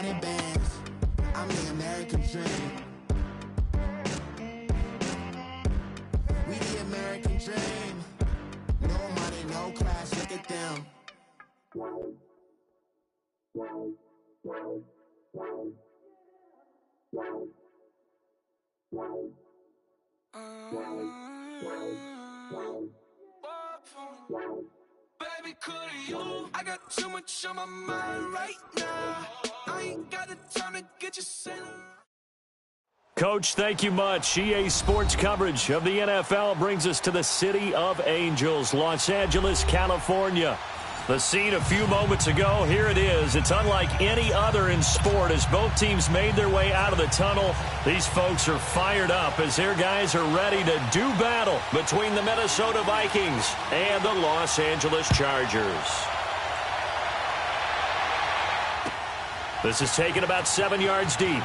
100 bands. I'm the American dream. We the American dream. No money, no class, look at them. Baby, could you? I got too much on my mind right now. I ain't got the time to get you set up. Coach, thank you much. EA Sports coverage of the NFL brings us to the City of Angels, Los Angeles, California. The scene a few moments ago, here it is. It's unlike any other in sport as both teams made their way out of the tunnel. These folks are fired up as their guys are ready to do battle between the Minnesota Vikings and the Los Angeles Chargers. This is taken about 7 yards deep.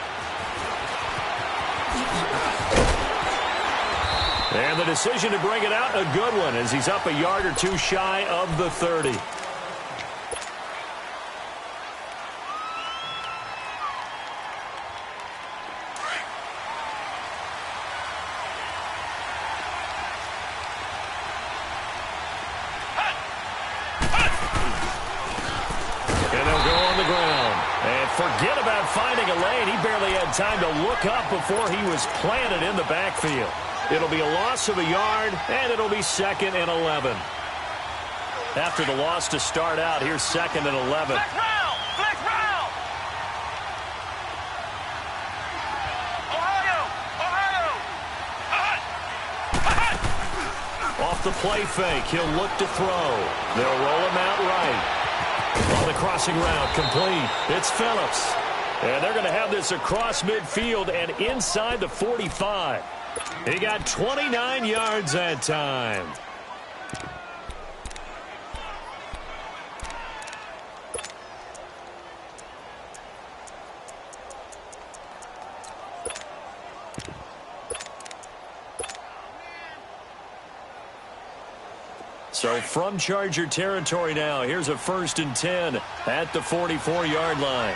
And the decision to bring it out, a good one, as he's up a yard or two shy of the 30. Forget about finding a lane. He barely had time to look up before he was planted in the backfield. It'll be a loss of a yard, and it'll be 2nd and 11. After the loss to start out, here's 2nd and 11. Flex round! Flex round! Ohio! Ohio! Off the play fake, he'll look to throw. They'll roll him out right. On the crossing route, complete. It's Phillips. And they're going to have this across midfield and inside the 45. He got 29 yards that time. So from Charger territory now, here's a 1st and 10 at the 44-yard line.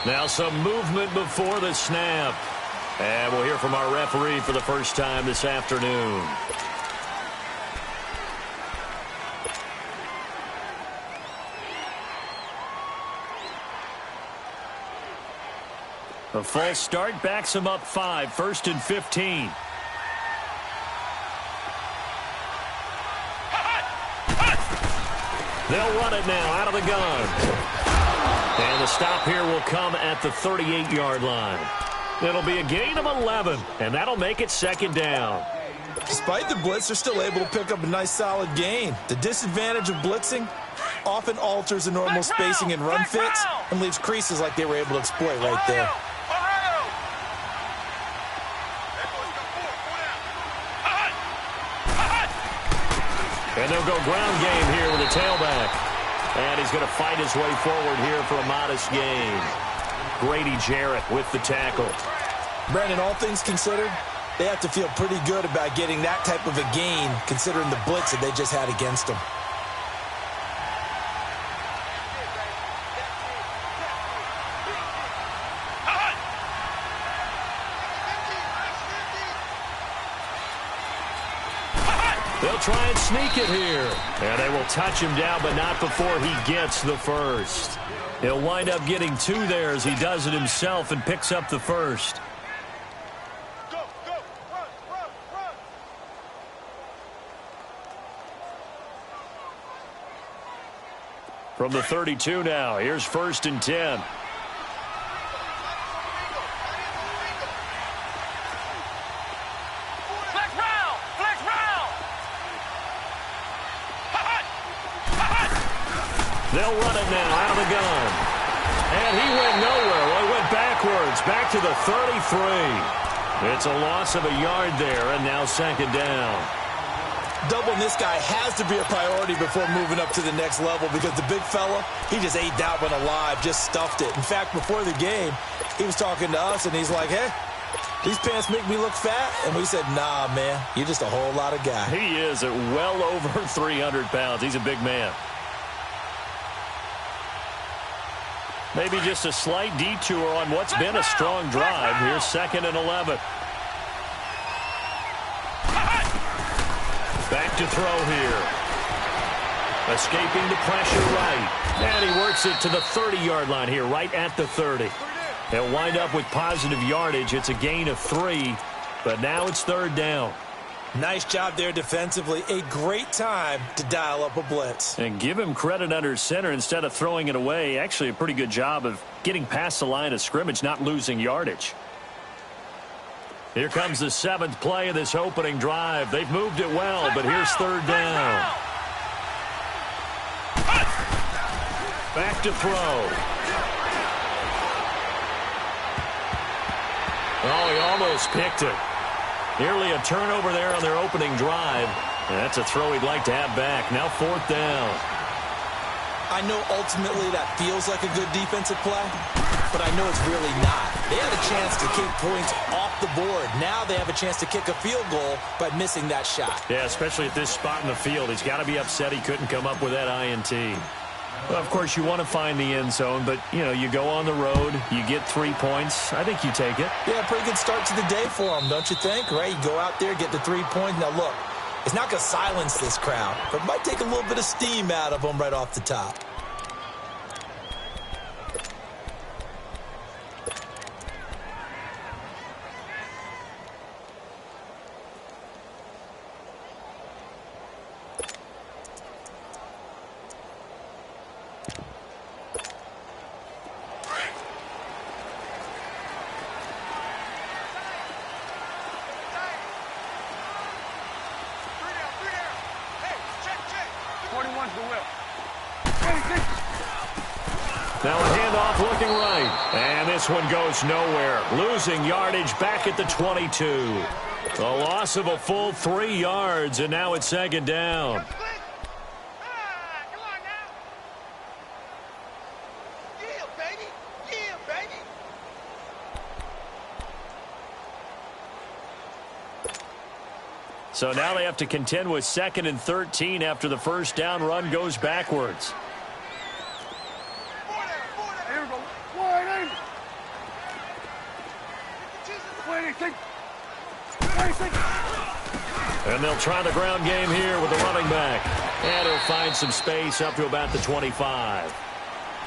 Now some movement before the snap. And we'll hear from our referee for the first time this afternoon. A false start backs him up 5, 1st and 15. They'll run it now out of the gun. And the stop here will come at the 38-yard line. It'll be a gain of 11, and that'll make it 2nd down. Despite the blitz, they're still able to pick up a nice solid gain. The disadvantage of blitzing often alters the normal spacing and run fits and leaves creases like they were able to exploit right there. And they'll go ground game here with a tailback. And he's going to fight his way forward here for a modest gain. Grady Jarrett with the tackle. Brandon, all things considered, they have to feel pretty good about getting that type of a gain considering the blitz that they just had against them. They'll try and sneak it here. And they will touch him down, but not before he gets the first. He'll wind up getting 2 there as he does it himself and picks up the first. From the 32 now, here's 1st and 10. They'll run it now out of the gun. And he went nowhere. Well, he went backwards, back to the 33. It's a loss of a yard there, and now 2nd down. Doubling this guy has to be a priority before moving up to the next level because the big fella, he just ate that one alive, just stuffed it. In fact, before the game, he was talking to us, and he's like, hey, These pants make me look fat. And we said, nah, man, you're just a whole lot of guy. He is at well over 300 pounds. He's a big man. Maybe just a slight detour on what's been a strong drive. Here's 2nd and 11. Back to throw here. Escaping the pressure right. And he works it to the 30-yard line here, right at the 30. They'll wind up with positive yardage. It's a gain of 3, but now it's 3rd down. Nice job there defensively. A great time to dial up a blitz. And give him credit under center instead of throwing it away. Actually, a pretty good job of getting past the line of scrimmage, not losing yardage. Here comes the 7th play of this opening drive. They've moved it well, but here's 3rd down. Back to throw. Oh, he almost picked it. Nearly a turnover there on their opening drive. And that's a throw he'd like to have back. Now 4th down. I know ultimately that feels like a good defensive play, but I know it's really not. They had a chance to kick points off the board. Now they have a chance to kick a field goal by missing that shot. Yeah, especially at this spot in the field. He's got to be upset he couldn't come up with that INT. Well, of course, you want to find the end zone, but, you know, you go on the road, you get 3 points. I think you take it. Yeah, pretty good start to the day for him, don't you think? Right? You go out there, get the 3 points. Now, look, it's not going to silence this crowd, but it might take a little bit of steam out of them right off the top. Now a handoff looking right. And this one goes nowhere. Losing yardage back at the 22. A loss of a full 3 yards, and now it's 2nd down. So now they have to contend with 2nd and 13 after the first down run goes backwards. And they'll try the ground game here with the running back. And he'll find some space up to about the 25.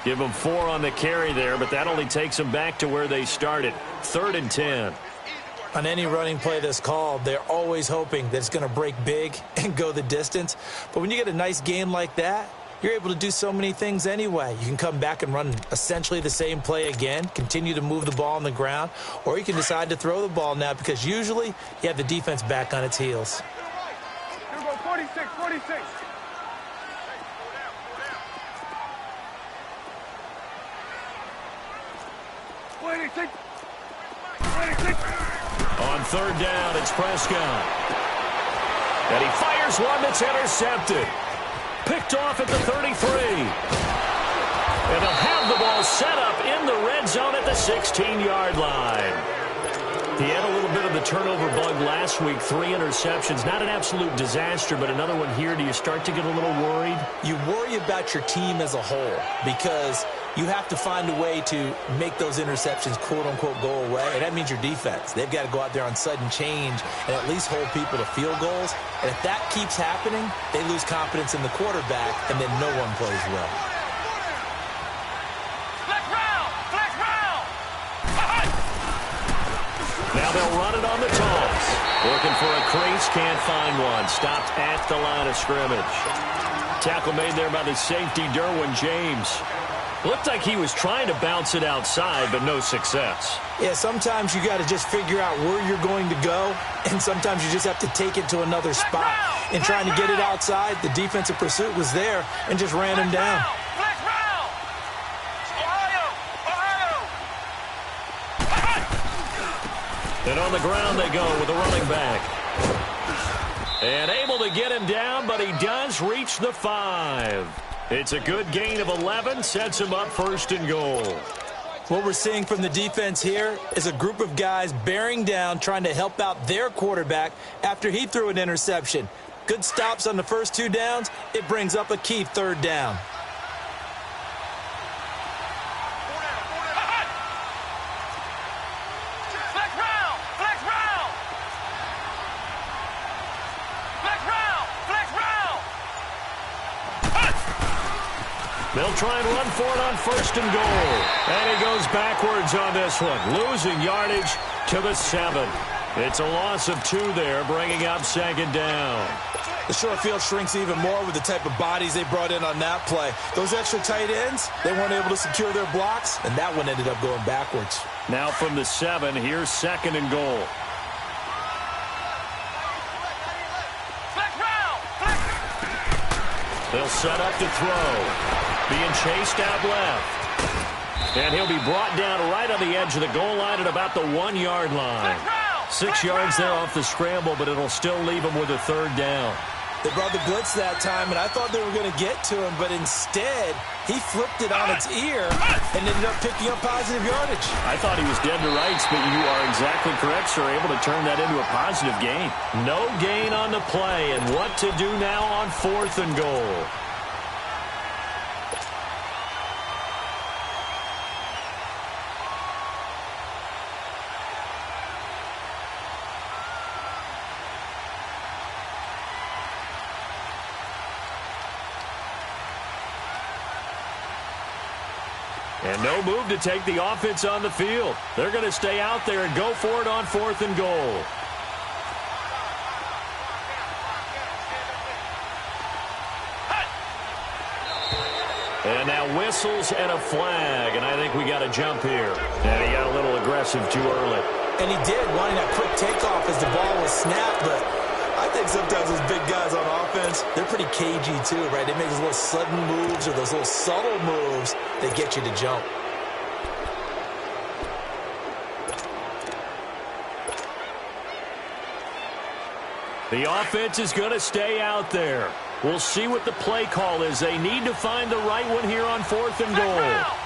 Give them 4 on the carry there, but that only takes them back to where they started. 3rd and 10. On any running play that's called, they're always hoping that it's going to break big and go the distance. But when you get a nice game like that, you're able to do so many things anyway. You can come back and run essentially the same play again, continue to move the ball on the ground, or you can decide to throw the ball now because usually you have the defense back on its heels. Here we go, 46, 46. On 3rd down, it's Prescott. And he fires one that's intercepted. Picked off at the 33. And they'll have the ball set up in the red zone at the 16-yard line. He had a little bit of the turnover bug last week, 3 interceptions. Not an absolute disaster, but another one here. Do you start to get a little worried? You worry about your team as a whole because you have to find a way to make those interceptions, quote-unquote, go away. And that means your defense. They've got to go out there on sudden change and at least hold people to field goals. And if that keeps happening, they lose confidence in the quarterback, and then no one plays well. Now they'll run it on the toss. Looking for a crease, can't find one. Stopped at the line of scrimmage. Tackle made there by the safety, Derwin James. Looked like he was trying to bounce it outside, but no success. Yeah, sometimes you got to just figure out where you're going to go, and sometimes you just have to take it to another spot. And trying to get it outside, the defensive pursuit was there and just ran him down. And on the ground they go with the running back. And able to get him down, but he does reach the 5. It's a good gain of 11, sets him up 1st and goal. What we're seeing from the defense here is a group of guys bearing down, trying to help out their quarterback after he threw an interception. Good stops on the first 2 downs. It brings up a key 3rd down. They'll try and run for it on 1st and goal. And he goes backwards on this one, losing yardage to the 7. It's a loss of 2 there, bringing up 2nd down. The short field shrinks even more with the type of bodies they brought in on that play. Those extra tight ends, they weren't able to secure their blocks, and that one ended up going backwards. Now from the 7, here's 2nd and goal. They'll set up to throw. Being chased out left. And he'll be brought down right on the edge of the goal line at about the 1-yard line. 6 yards there off the scramble, but it'll still leave him with a 3rd down. They brought the blitz that time, and I thought they were going to get to him, but instead, he flipped it on its ear and ended up picking up positive yardage. I thought he was dead to rights, but you are exactly correct, sir. Able to turn that into a positive gain. No gain on the play, and what to do now on 4th and goal. And no move to take the offense on the field. They're going to stay out there and go for it on 4th and goal. And now whistles and a flag, and I think we got a jump here. And he got a little aggressive too early. And he did, wanting that quick takeoff as the ball was snapped, but I think sometimes those big guys on offense, they're pretty cagey too, right? They make those little sudden moves or those little subtle moves that get you to jump. The offense is going to stay out there. We'll see what the play call is. They need to find the right one here on 4th and goal.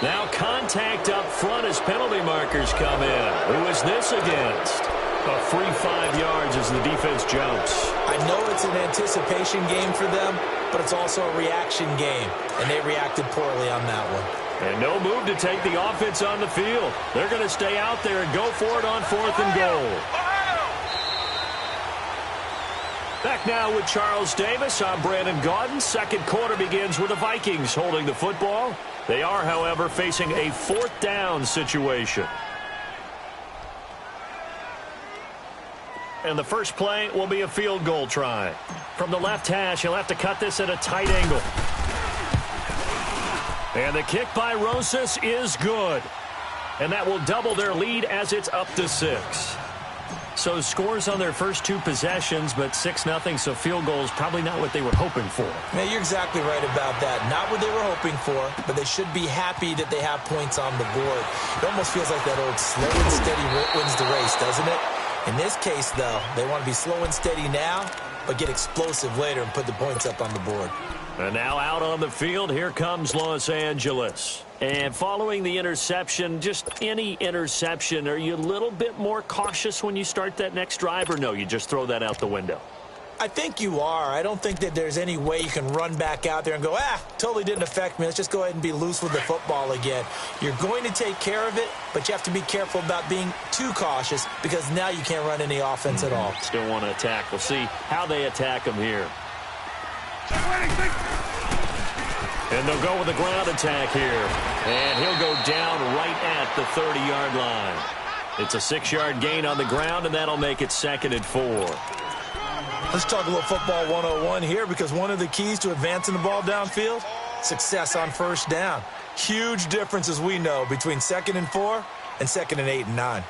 Now contact up front as penalty markers come in. Who is this against? A free 5 yards as the defense jumps. I know it's an anticipation game for them, but it's also a reaction game, and they reacted poorly on that one. And no move to take the offense on the field. They're going to stay out there and go for it on 4th and goal. Back now with Charles Davis. I'm Brandon Gaudin. 2nd quarter begins with the Vikings holding the football. They are, however, facing a 4th down situation. And the first play will be a field goal try. From the left hash, he'll have to cut this at a tight angle. And the kick by Rosas is good. And that will double their lead as it's up to 6. So scores on their first 2 possessions, but 6-0, so field goal is probably not what they were hoping for. Man, you're exactly right about that. Not what they were hoping for, but they should be happy that they have points on the board. It almost feels like that old slow and steady wins the race, doesn't it? In this case, though, they want to be slow and steady now, but get explosive later and put the points up on the board. And now out on the field, here comes Los Angeles. And following the interception, just any interception, are you a little bit more cautious when you start that next drive, or no, you just throw that out the window? I think you are. I don't think that there's any way you can run back out there and go, totally didn't affect me. Let's just go ahead and be loose with the football again. You're going to take care of it, but you have to be careful about being too cautious because now you can't run any offense at all. Still want to attack. We'll see how they attack them here. And they'll go with a ground attack here. And he'll go down right at the 30-yard line. It's a 6-yard gain on the ground, and that'll make it 2nd and 4. Let's talk a little football 101 here, because one of the keys to advancing the ball downfield, success on 1st down. Huge difference, as we know, between 2nd and 4 and 2nd and 8 and 9.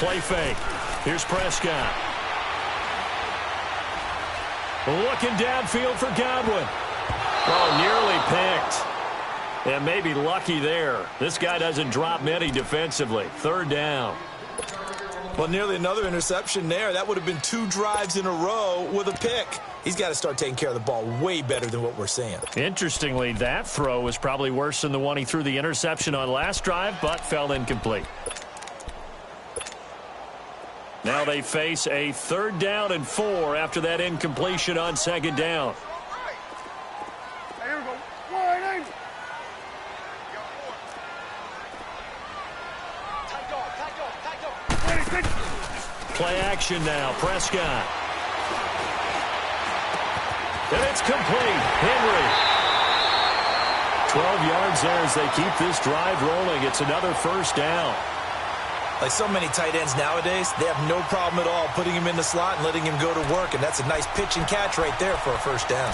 play fake. Here's Prescott. Looking downfield for Godwin. Oh, nearly picked. And maybe lucky there. This guy doesn't drop many defensively. Third down. Well, nearly another interception there. That would have been 2 drives in a row with a pick. He's got to start taking care of the ball way better than what we're seeing. Interestingly, that throw was probably worse than the one he threw the interception on last drive, but fell incomplete. Now they face a 3rd down and 4 after that incompletion on 2nd down. Here we go. Wide in. Play action now. Prescott. And it's complete. Henry. 12 yards there as they keep this drive rolling. It's another 1st down. Like so many tight ends nowadays, they have no problem at all putting him in the slot and letting him go to work. And that's a nice pitch and catch right there for a 1st down.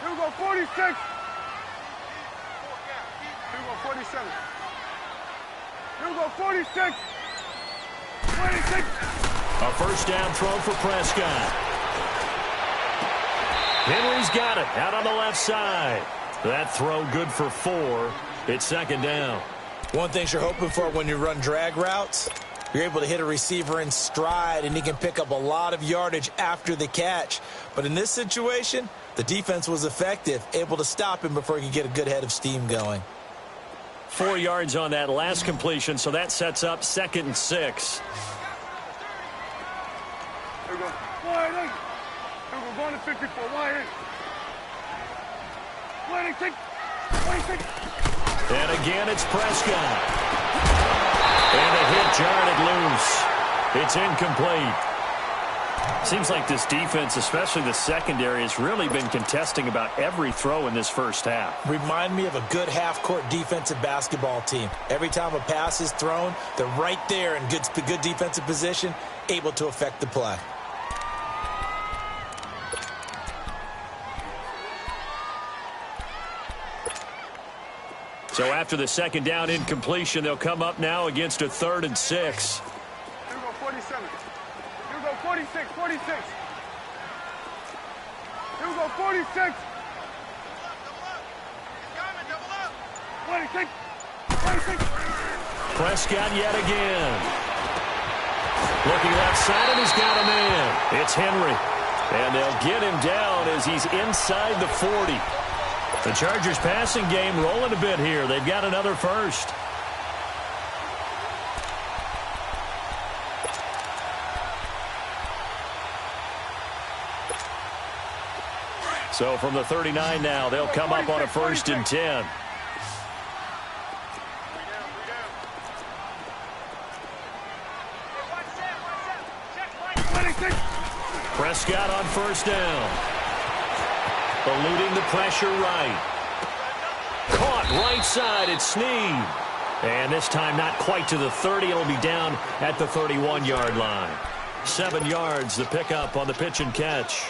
Here we go, 46. Here we go, 47. Here we go, 46. 26. A 1st down throw for Prescott. Henry's got it out on the left side. That throw good for 4. It's 2nd down. One thing you're hoping for when you run drag routes, you're able to hit a receiver in stride, and he can pick up a lot of yardage after the catch. But in this situation, the defense was effective, able to stop him before he could get a good head of steam going. 4 yards on that last completion, so that sets up 2nd and 6. Here we go. Wide in. Here we go, going to 54. Wide in. 26. 26. And again, it's Prescott. And a hit jarred it loose. It's incomplete. Seems like this defense, especially the secondary, has really been contesting about every throw in this 1st half. Remind me of a good half-court defensive basketball team. Every time a pass is thrown, they're right there in good defensive position, able to affect the play. So after the 2nd down incompletion, they'll come up now against a 3rd and 6. Here we go, 47. Here we go, 46, 46. Here we go, 46. 26. 26. Prescott yet again. Looking left side, and he's got a man. It's Henry. And they'll get him down as he's inside the 40. The Chargers passing game rolling a bit here. They've got another 1st. So from the 39 now, they'll come up on a 1st and 10. Prescott on 1st down. Eluding the pressure right. Caught right side. It's Snead. And this time not quite to the 30. It'll be down at the 31-yard line. 7 yards, the pickup on the pitch and catch.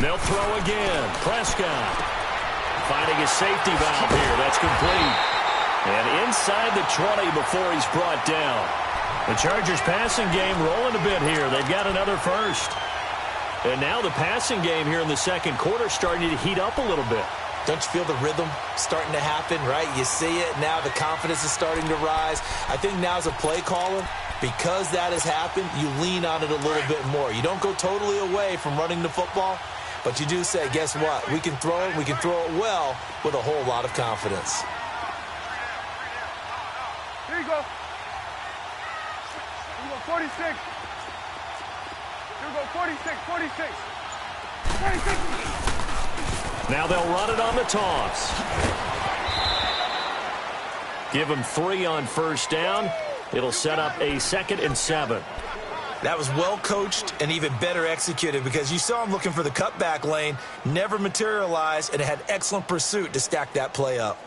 They'll throw again. Prescott finding his safety valve here. That's complete. And inside the 20 before he's brought down. The Chargers passing game rolling a bit here. They've got another 1st. And now the passing game here in the 2nd quarter starting to heat up a little bit. Don't you feel the rhythm starting to happen, right? You see it now. The confidence is starting to rise. I think now as a play caller, because that has happened, you lean on it a little bit more. You don't go totally away from running the football, but you do say, guess what? We can throw it. We can throw it well with a whole lot of confidence. Here you go. Here we go, 46. Here we go, 46, 46. 46. Now they'll run it on the toss. Give him 3 on first down. It'll set up a 2nd and 7. That was well coached and even better executed because you saw him looking for the cutback lane, never materialized, and it had excellent pursuit to stack that play up.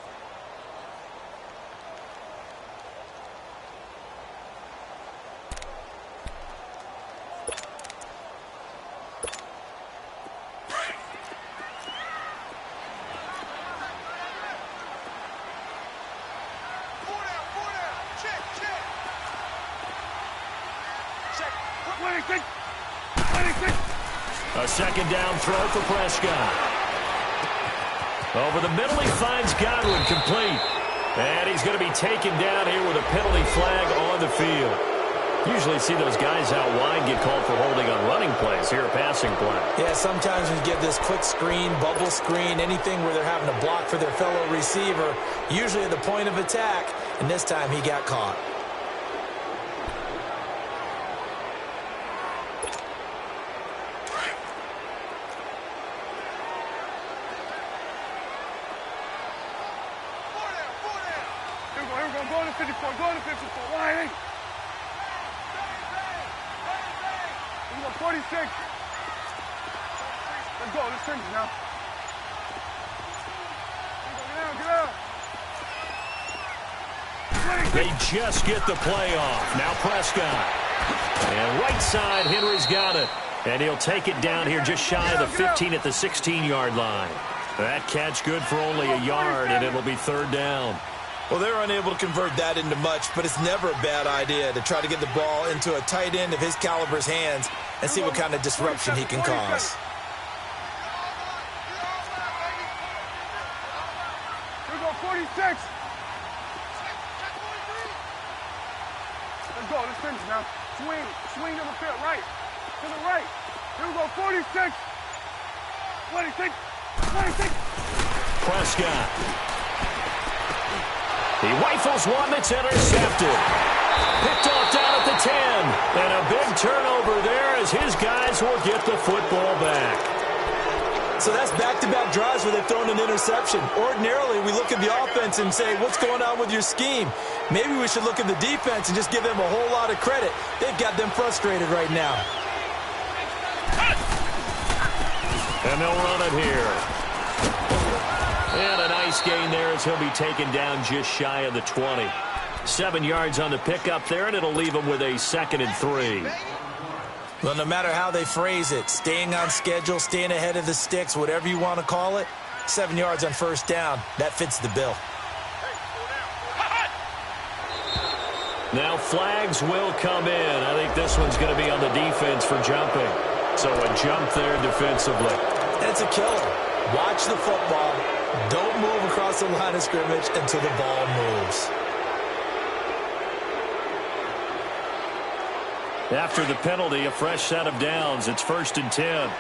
A 2nd down throw for Prescott. Over the middle, he finds Godwin complete. And he's going to be taken down here with a penalty flag on the field. Usually see those guys out wide get called for holding on running plays. Here, a passing play. Yeah, sometimes when you get this quick screen, bubble screen, anything where they're having to block for their fellow receiver, usually at the point of attack, and this time he got caught. Go to 54, go to 54, wide. We got 46. Let's go, let's change it now. Get out. They just get the play off. Now Prescott. And right side, Henry's got it. And he'll take it down here just shy of the 15 at the 16-yard line. That catch good for only a yard, and it'll be 3rd down. Well, they're unable to convert that into much, but it's never a bad idea to try to get the ball into a tight end of his caliber's hands and see what kind of disruption he can cause. Here we go, 46. Let's go, let's finish now. Swing to the field, right. To the right. Here we go, 46. 26. Prescott. He rifles one that's intercepted. Picked off down at the 10. And a big turnover there as his guys will get the football back. So that's back-to-back drives where they've thrown an interception. Ordinarily, we look at the offense and say, what's going on with your scheme? Maybe we should look at the defense and just give them a whole lot of credit. They've got them frustrated right now. And they'll run it here. And a nice gain there as he'll be taken down just shy of the 20. 7 yards on the pickup there, and it'll leave him with a 2nd and 3. Well, no matter how they phrase it, staying on schedule, staying ahead of the sticks, whatever you want to call it, 7 yards on first down, that fits the bill. Now flags will come in. I think this one's going to be on the defense for jumping. So a jump there defensively. And it's a killer. Watch the football. Don't move across the line of scrimmage until the ball moves. After the penalty, a fresh set of downs. It's 1st and 10.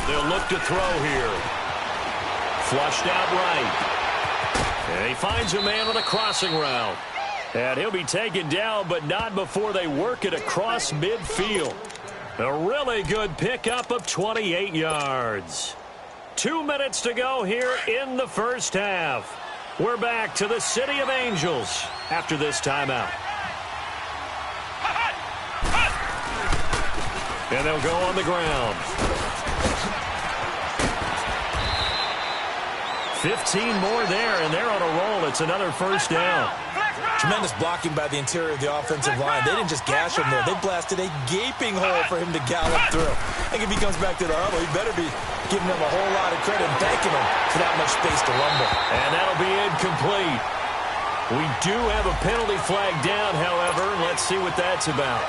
They'll look to throw here. Flushed out right. And he finds a man on a crossing route. And he'll be taken down, but not before they work it across midfield. A really good pickup of 28 yards. 2 minutes to go here in the first half. We're back to the City of Angels after this timeout. And they'll go on the ground. 15 more there, and they're on a roll. It's another first down. Tremendous blocking by the interior of the offensive line. They didn't just gash him there. They blasted a gaping hole for him to gallop through. I think if he comes back to the huddle, he better be giving them a whole lot of credit and thanking him for that much space to rumble. And that'll be incomplete. We do have a penalty flag down, however. Let's see what that's about.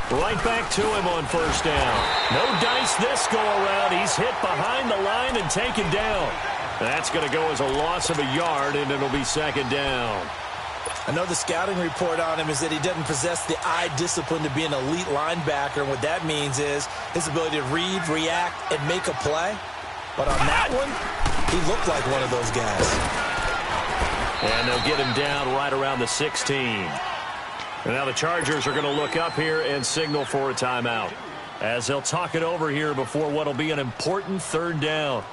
Right back to him on first down. No dice this go-around. He's hit behind the line and taken down. That's going to go as a loss of a yard, and it'll be second down. I know the scouting report on him is that he doesn't possess the eye discipline to be an elite linebacker, and what that means is his ability to read, react, and make a play. But on that one, he looked like one of those guys. And they'll get him down right around the 16. And now the Chargers are going to look up here and signal for a timeout, as they'll talk it over here before what will be an important third down.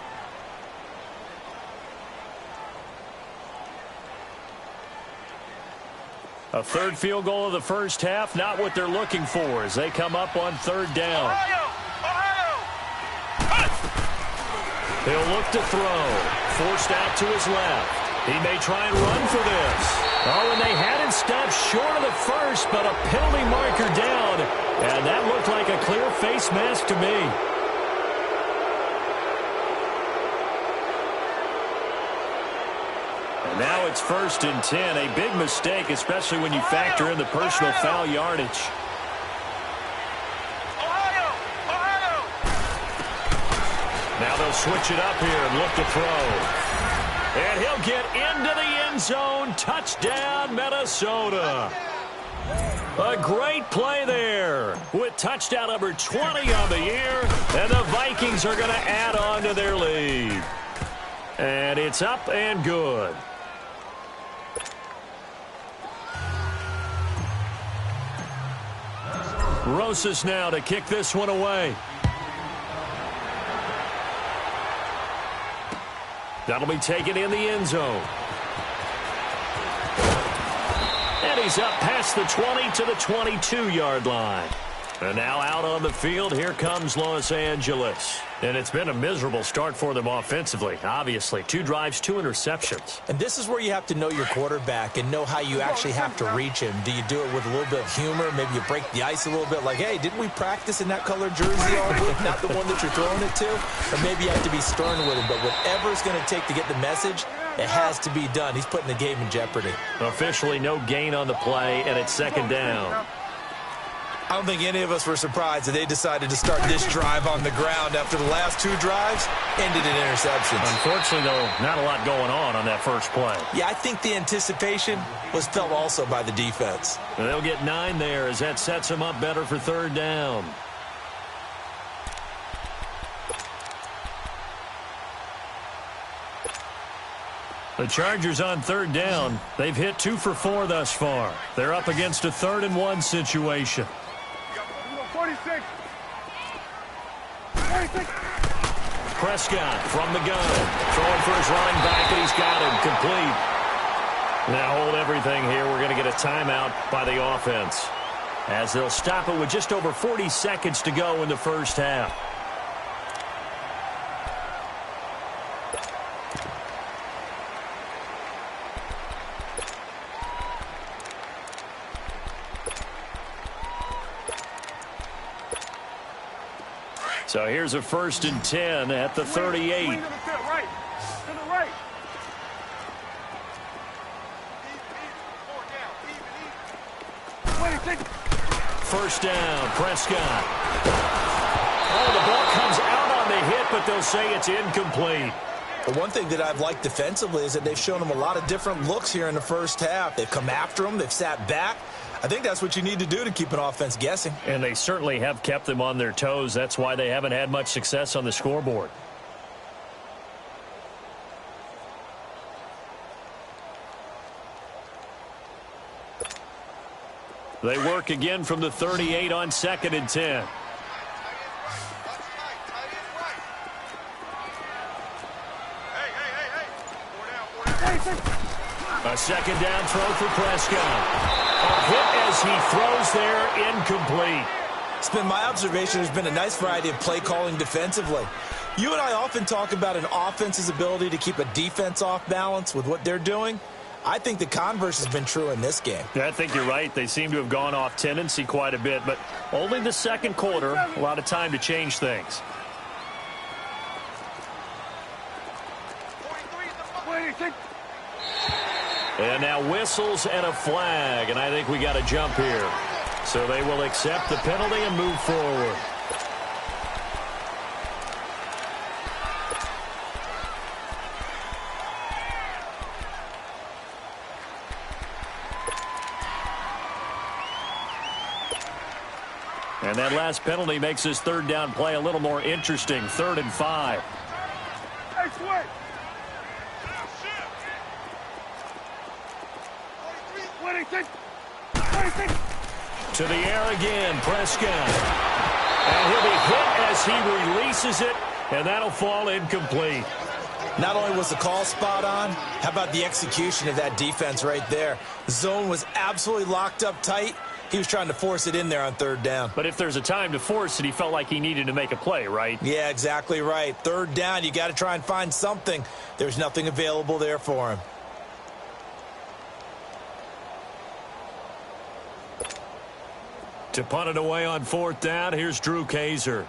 A third field goal of the first half, not what they're looking for as they come up on third down. He'll look to throw. Forced out to his left. He may try and run for this. Oh, and they had it stopped short of the first, but a penalty marker down. And that looked like a clear face mask to me. And now it's 1st and 10. A big mistake, especially when you factor in the personal foul yardage. Now they'll switch it up here and look to throw. And he'll get into the end zone. Touchdown, Minnesota. A great play there with touchdown number 20 on the year. And the Vikings are going to add on to their lead. And it's up and good. Rosas now to kick this one away. That'll be taken in the end zone. And he's up past the 20 to the 22-yard line. And now out on the field, here comes Los Angeles. And it's been a miserable start for them offensively, obviously. 2 drives, 2 interceptions. And this is where you have to know your quarterback and know how you actually have to reach him. Do you do it with a little bit of humor? Maybe you break the ice a little bit like, hey, didn't we practice in that color jersey all week? Not the one that you're throwing it to? Or maybe you have to be stern with him. But whatever it's going to take to get the message, it has to be done. He's putting the game in jeopardy. Officially no gain on the play, and it's second down. I don't think any of us were surprised that they decided to start this drive on the ground after the last 2 drives ended in interceptions. Unfortunately, though, not a lot going on that first play. Yeah, I think the anticipation was felt also by the defense. And they'll get 9 there as that sets them up better for third down. The Chargers on third down. They've hit 2 for 4 thus far. They're up against a 3rd and 1 situation. 46. Prescott from the gun. Throwing for his running back, and he's got him complete. Now hold everything here. We're going to get a timeout by the offense, as they'll stop it with just over 40 seconds to go in the first half. So here's a 1st and 10 at the 38. Right. To the right. First down, Prescott. Oh, the ball comes out on the hit, but they'll say it's incomplete. The one thing that I've liked defensively is that they've shown him a lot of different looks here in the first half. They've come after him. They've sat back. I think that's what you need to do to keep an offense guessing. And they certainly have kept them on their toes. That's why they haven't had much success on the scoreboard. They work again from the 38 on 2nd and 10. A second down throw for Prescott. A hit as he throws there, incomplete. It's been my observation there's been a nice variety of play calling defensively. You and I often talk about an offense's ability to keep a defense off balance with what they're doing. I think the converse has been true in this game. Yeah, I think you're right. They seem to have gone off tendency quite a bit, but only the second quarter, a lot of time to change things. And now whistles and a flag, and I think we got a jump here. So they will accept the penalty and move forward. And that last penalty makes his third down play a little more interesting. 3rd and 5. Hey, switch. 26. 26. To the air again, Prescott. And he'll be hit as he releases it, and that'll fall incomplete. Not only was the call spot on, how about the execution of that defense right there? Zone was absolutely locked up tight. He was trying to force it in there on 3rd down. But if there's a time to force it, he felt like he needed to make a play, right? Yeah, exactly right. 3rd down, you got to try and find something. There's nothing available there for him. To punt it away on 4th down, here's Drew Kaiser.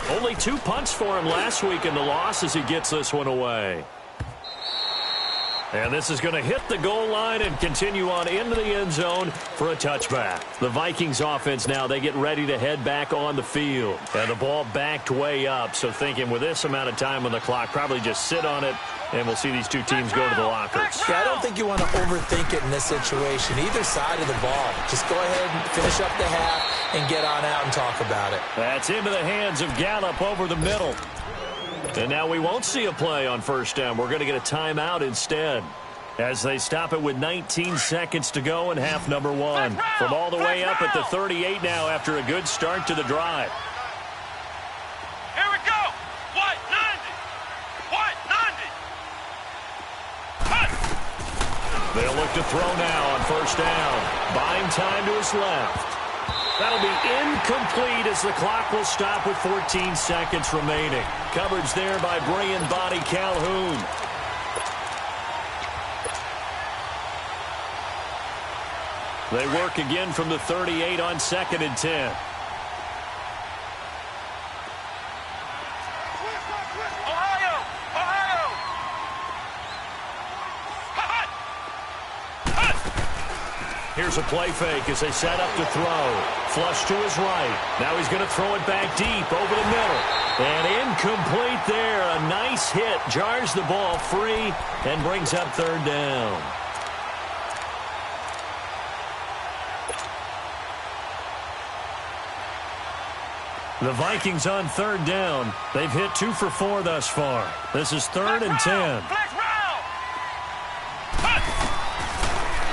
Only 2 punts for him last week in the loss as he gets this one away. And this is going to hit the goal line and continue on into the end zone for a touchback. The Vikings offense now, they get ready to head back on the field. And the ball backed way up, so thinking with this amount of time on the clock, probably just sit on it, and we'll see these two teams go to the lockers. Yeah, I don't think you want to overthink it in this situation. Either side of the ball. Just go ahead and finish up the half and get on out and talk about it. That's into the hands of Gallup over the middle. And now we won't see a play on 1st down. We're going to get a timeout instead as they stop it with 19 seconds to go in half number 1. From all the way up at the 38 now after a good start to the drive. Here we go. White 90. White 90. Cut. They'll look to throw now on 1st down. Buying time to his left. That'll be incomplete as the clock will stop with 14 seconds remaining. Coverage there by bringing body Calhoun. They work again from the 38 on 2nd and 10. Here's a play fake as they set up to throw. Flush to his right. Now he's going to throw it back deep over the middle. And incomplete there. A nice hit. Jars the ball free and brings up 3rd down. The Vikings on 3rd down. They've hit 2 for 4 thus far. This is 3rd and 10.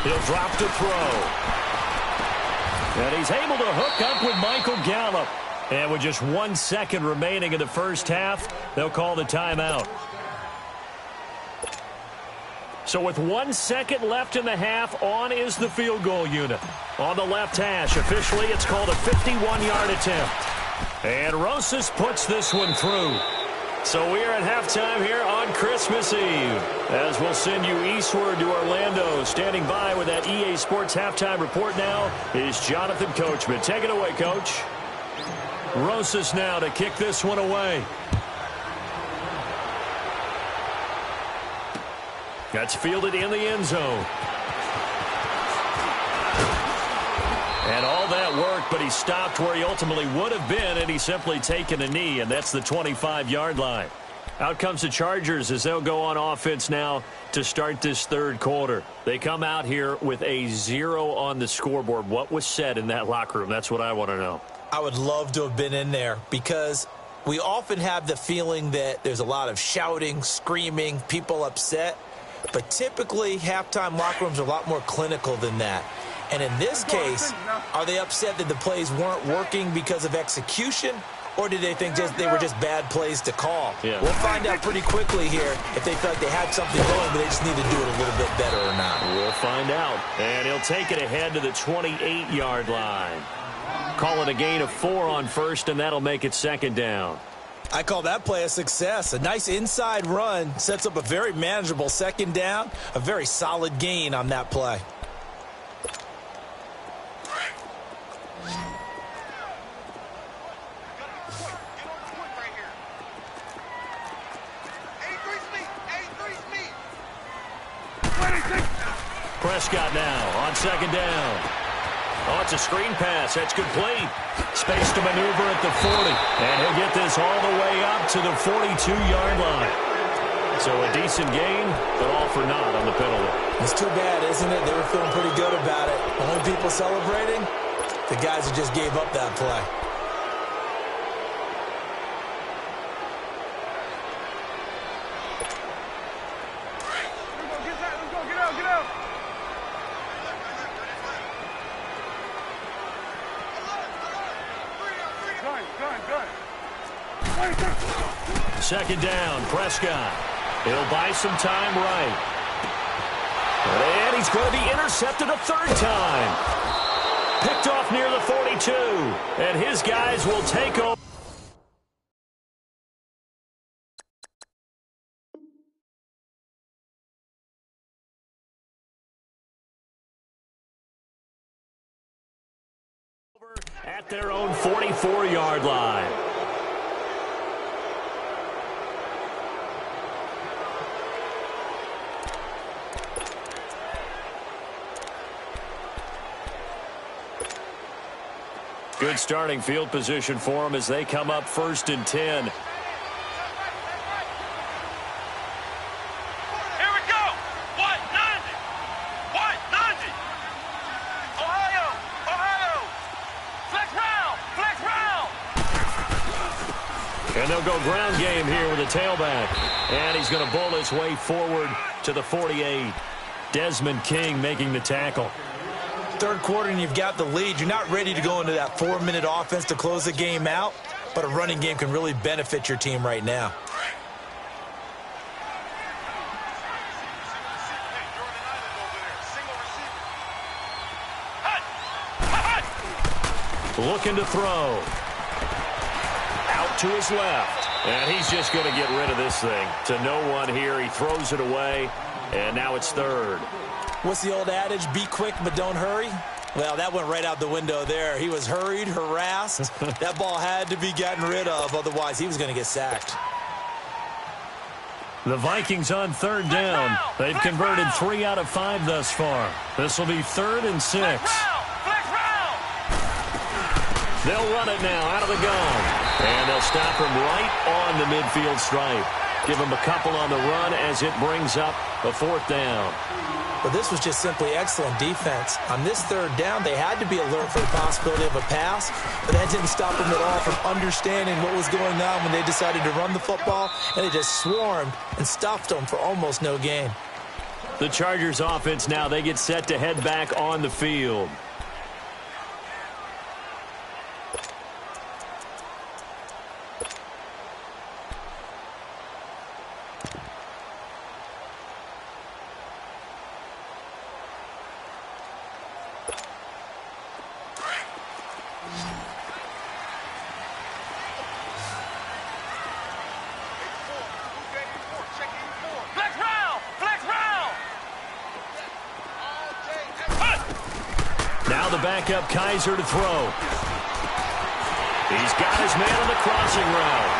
He'll drop to throw. And he's able to hook up with Michael Gallup. And with just 1 second remaining in the first half, they'll call the timeout. So with 1 second left in the half, on is the field goal unit. On the left hash, officially it's called a 51-yard attempt. And Rosas puts this one through. So we are at halftime here on Christmas Eve. As we'll send you eastward to Orlando. Standing by with that EA Sports halftime report now is Jonathan Coachman. Take it away, Coach. Rosas now to kick this one away. That's fielded in the end zone. And all that work, but he stopped where he ultimately would have been, and he's simply taken a knee, and that's the 25-yard line. Out comes the Chargers as they'll go on offense now to start this 3rd quarter. They come out here with a 0 on the scoreboard. What was said in that locker room? That's what I want to know. I would love to have been in there because we often have the feeling that there's a lot of shouting, screaming, people upset. But typically, halftime locker rooms are a lot more clinical than that. And in this case, are they upset that the plays weren't working because of execution, or did they think they were just bad plays to call? Yeah. We'll find out pretty quickly here if they felt like they had something going, but they just need to do it a little bit better or not. We'll find out. And he'll take it ahead to the 28-yard line. Call it a gain of 4 on 1st, and that'll make it 2nd down. I call that play a success. A nice inside run sets up a very manageable 2nd down, a very solid gain on that play. Prescott now on second down. Oh, it's a screen pass. That's complete. Space to maneuver at the 40. And he'll get this all the way up to the 42-yard line. So a decent gain, but all for naught on the penalty. It's too bad, isn't it? They were feeling pretty good about it. Only people celebrating, the guys who just gave up that play. Let's go, get out, get out. Gun. Second down, Prescott. He'll buy some time right. And he's going to be intercepted a third time. Picked off near the 42. And his guys will take over. At their own 44-yard line. Good starting field position for them as they come up 1st and 10. And they'll go ground game here with a tailback. And he's going to bowl his way forward to the 48. Desmond King making the tackle. Third quarter and you've got the lead. You're not ready to go into that 4-minute offense to close the game out, but a running game can really benefit your team right now. Looking to throw. Out to his left. And he's just going to get rid of this thing. To no one here. He throws it away. And now it's third. What's the old adage? Be quick, but don't hurry. Well, that went right out the window there. He was hurried, harassed. That ball had to be gotten rid of. Otherwise, he was going to get sacked. The Vikings on third down. They've converted 3 out of 5 thus far. This will be 3rd and 6. They'll run it now out of the gun. And they'll stop him right on the midfield stripe. Give him a couple on the run as it brings up a 4th down. Well, this was just simply excellent defense. On this 3rd down, they had to be alert for the possibility of a pass, but that didn't stop them at all from understanding what was going on when they decided to run the football, and they just swarmed and stuffed them for almost no gain. The Chargers offense now, they get set to head back on the field. Backup Kaiser to throw. He's got his man on the crossing route.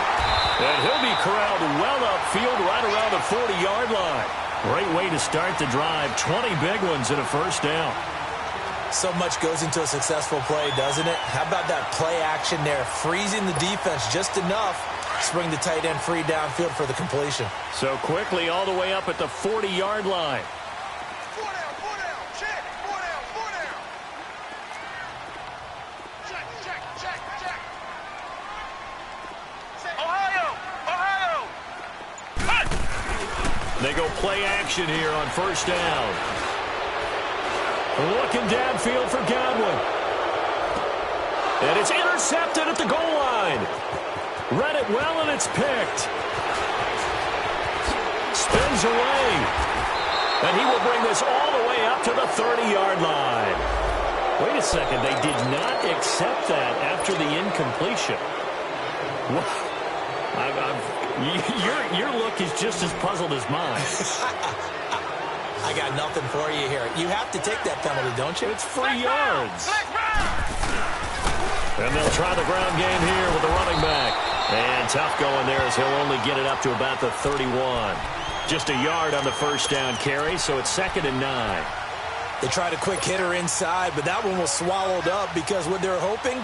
And he'll be corralled well upfield right around the 40-yard line. Great way to start the drive. 20 big ones in a 1st down. So much goes into a successful play, doesn't it? How about that play action there? Freezing the defense just enough to bring the tight end free downfield for the completion. So quickly all the way up at the 40-yard line. They go play action here on 1st down. Looking downfield for Godwin. And it's intercepted at the goal line. Read it well, and it's picked. Spins away. And he will bring this all the way up to the 30-yard line. Wait a second. They did not accept that after the incompletion. What? Your look is just as puzzled as mine. I got nothing for you here. You have to take that penalty, don't you? It's 3 yards. And they'll try the ground game here with the running back. And tough going there as he'll only get it up to about the 31. Just a yard on the 1st down carry, so it's 2nd and 9. They tried a quick hitter inside, but that one was swallowed up because what they're hoping,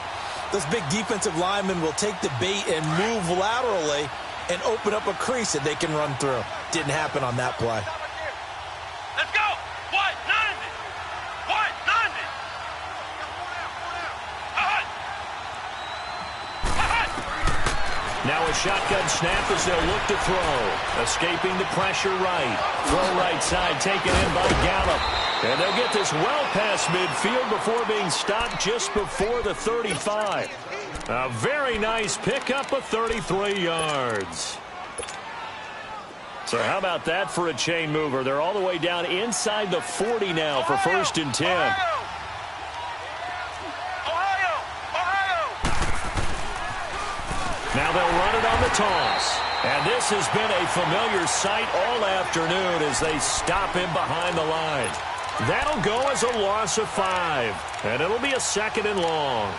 those big defensive linemen will take the bait and move laterally and open up a crease that they can run through. Didn't happen on that play. Let's go! 190! 190! Now a shotgun snap as they'll look to throw. Escaping the pressure right. Throw right side taken in by Gallup. And they'll get this well past midfield before being stopped just before the 35. A very nice pickup of 33 yards. So how about that for a chain mover? They're all the way down inside the 40 now for 1st and 10. Now they'll run it on the toss. And this has been a familiar sight all afternoon as they stop him behind the line. That'll go as a loss of 5. And it'll be a 2nd and long.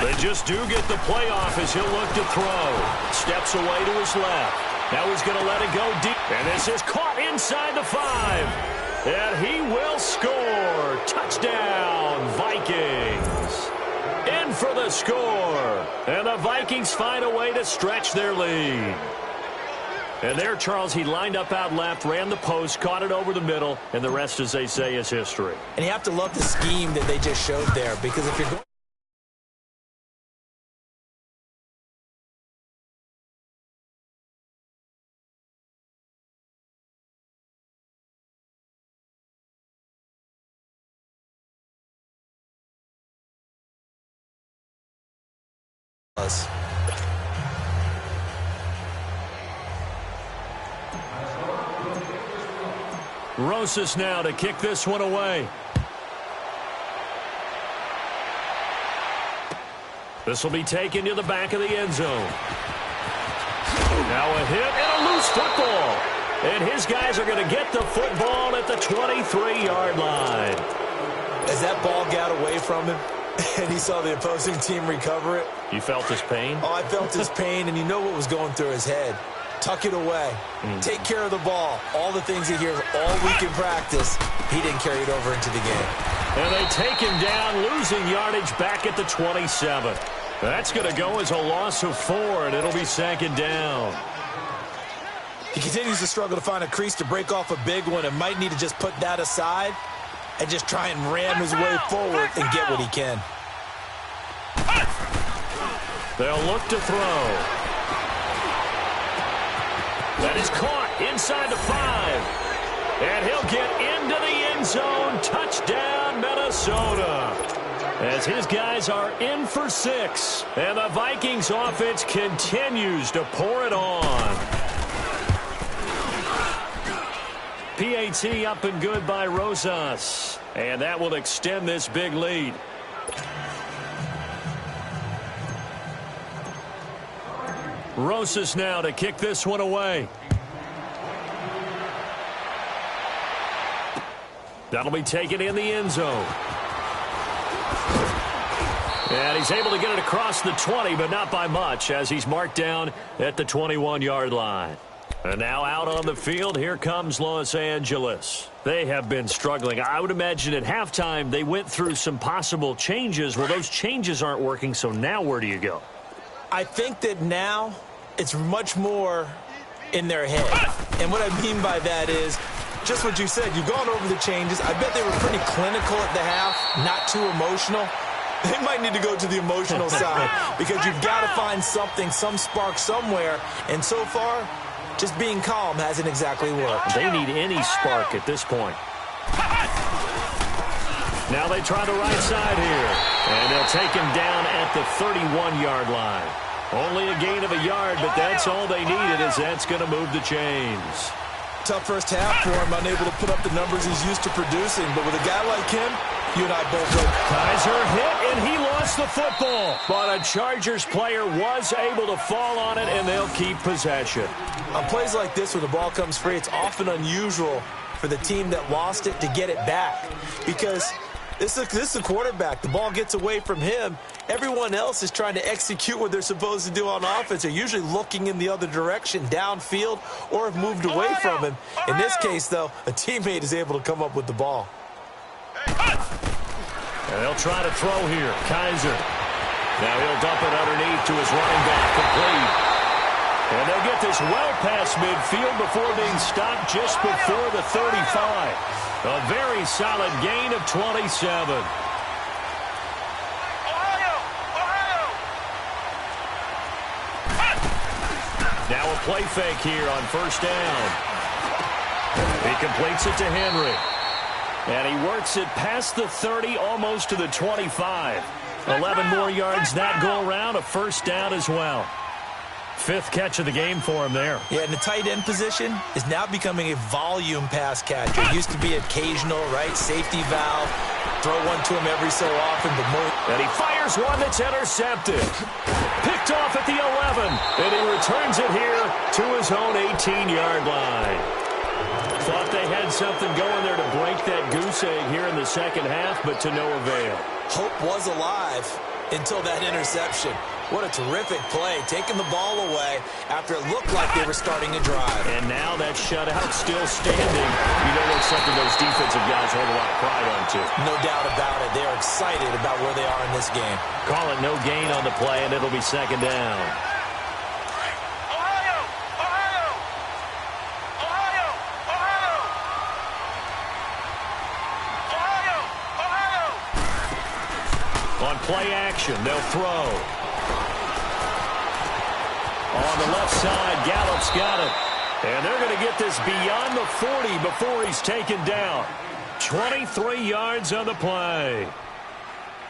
They just do get the playoff as he'll look to throw. Steps away to his left. Now he's going to let it go deep. And this is caught inside the 5. And he will score. Touchdown, Vikings. In for the score. And the Vikings find a way to stretch their lead. And there, Charles, he lined up out left, ran the post, caught it over the middle, and the rest, as they say, is history. And you have to love the scheme that they just showed there, because if you're going us. Rosas now to kick this one away. This will be taken to the back of the end zone. Now a hit and a loose football. And his guys are going to get the football at the 23-yard line. As that ball got away from him, and he saw the opposing team recover it. You felt his pain? Oh, I felt his pain, and you know what was going through his head. Tuck it away. Take care of the ball. All the things he hears all week in practice, he didn't carry it over into the game. And they take him down, losing yardage back at the 27. That's going to go as a loss of 4, and it'll be 2nd down. He continues to struggle to find a crease to break off a big one and might need to just put that aside and just try and ram his way forward and get what he can. They'll look to throw. That is caught inside the 5. And he'll get into the end zone. Touchdown, Minnesota. As his guys are in for 6. And the Vikings offense continues to pour it on. PAT up and good by Rosas. And that will extend this big lead. Rosas now to kick this one away. That'll be taken in the end zone. And he's able to get it across the 20, but not by much, as he's marked down at the 21-yard line. And now out on the field, here comes Los Angeles. They have been struggling. I would imagine at halftime they went through some possible changes. Well, those changes aren't working, so now where do you go? I think that now it's much more in their head. And what I mean by that is just what you said. You've gone over the changes. I bet they were pretty clinical at the half, not too emotional. They might need to go to the emotional side because you've got to find something, some spark somewhere. And so far, just being calm hasn't exactly worked. They need any spark at this point. Now they try the right side here. And they'll take him down at the 31-yard line. Only a gain of a yard, but that's all they needed, as that's going to move the chains. Tough first half for him, unable to put up the numbers he's used to producing. But with a guy like him, you and I both know. Kaiser hit, and he lost the football. But a Chargers player was able to fall on it, and they'll keep possession. On plays like this, when the ball comes free, it's often unusual for the team that lost it to get it back. Because this is the quarterback. The ball gets away from him. Everyone else is trying to execute what they're supposed to do on offense. They're usually looking in the other direction, downfield, or have moved away from him. In this case, though, a teammate is able to come up with the ball. And they'll try to throw here. Kaiser. Now he'll dump it underneath to his running back. Complete. And they'll get this well past midfield before being stopped just before the 35. A very solid gain of 27. Now a play fake here on first down. He completes it to Henry. And he works it past the 30, almost to the 25. 11 more yards that go around, a first down as well. Fifth catch of the game for him there. Yeah, and the tight end position is now becoming a volume pass catcher. It used to be occasional, right? Safety valve. Throw one to him every so often, but more. And he fires one that's intercepted. Picked off at the 11. And he returns it here to his own 18-yard line. Thought they had something going there to break that goose egg here in the second half, but to no avail. Hope was alive until that interception. What a terrific play, taking the ball away after it looked like they were starting a drive. And now that shutout still standing. You know that's something those defensive guys hold a lot of pride on, too. No doubt about it. They're excited about where they are in this game. Call it no gain on the play, and it'll be second down. On play action, they'll throw. On the left side, Gallup's got it. And they're going to get this beyond the 40 before he's taken down. 23 yards on the play.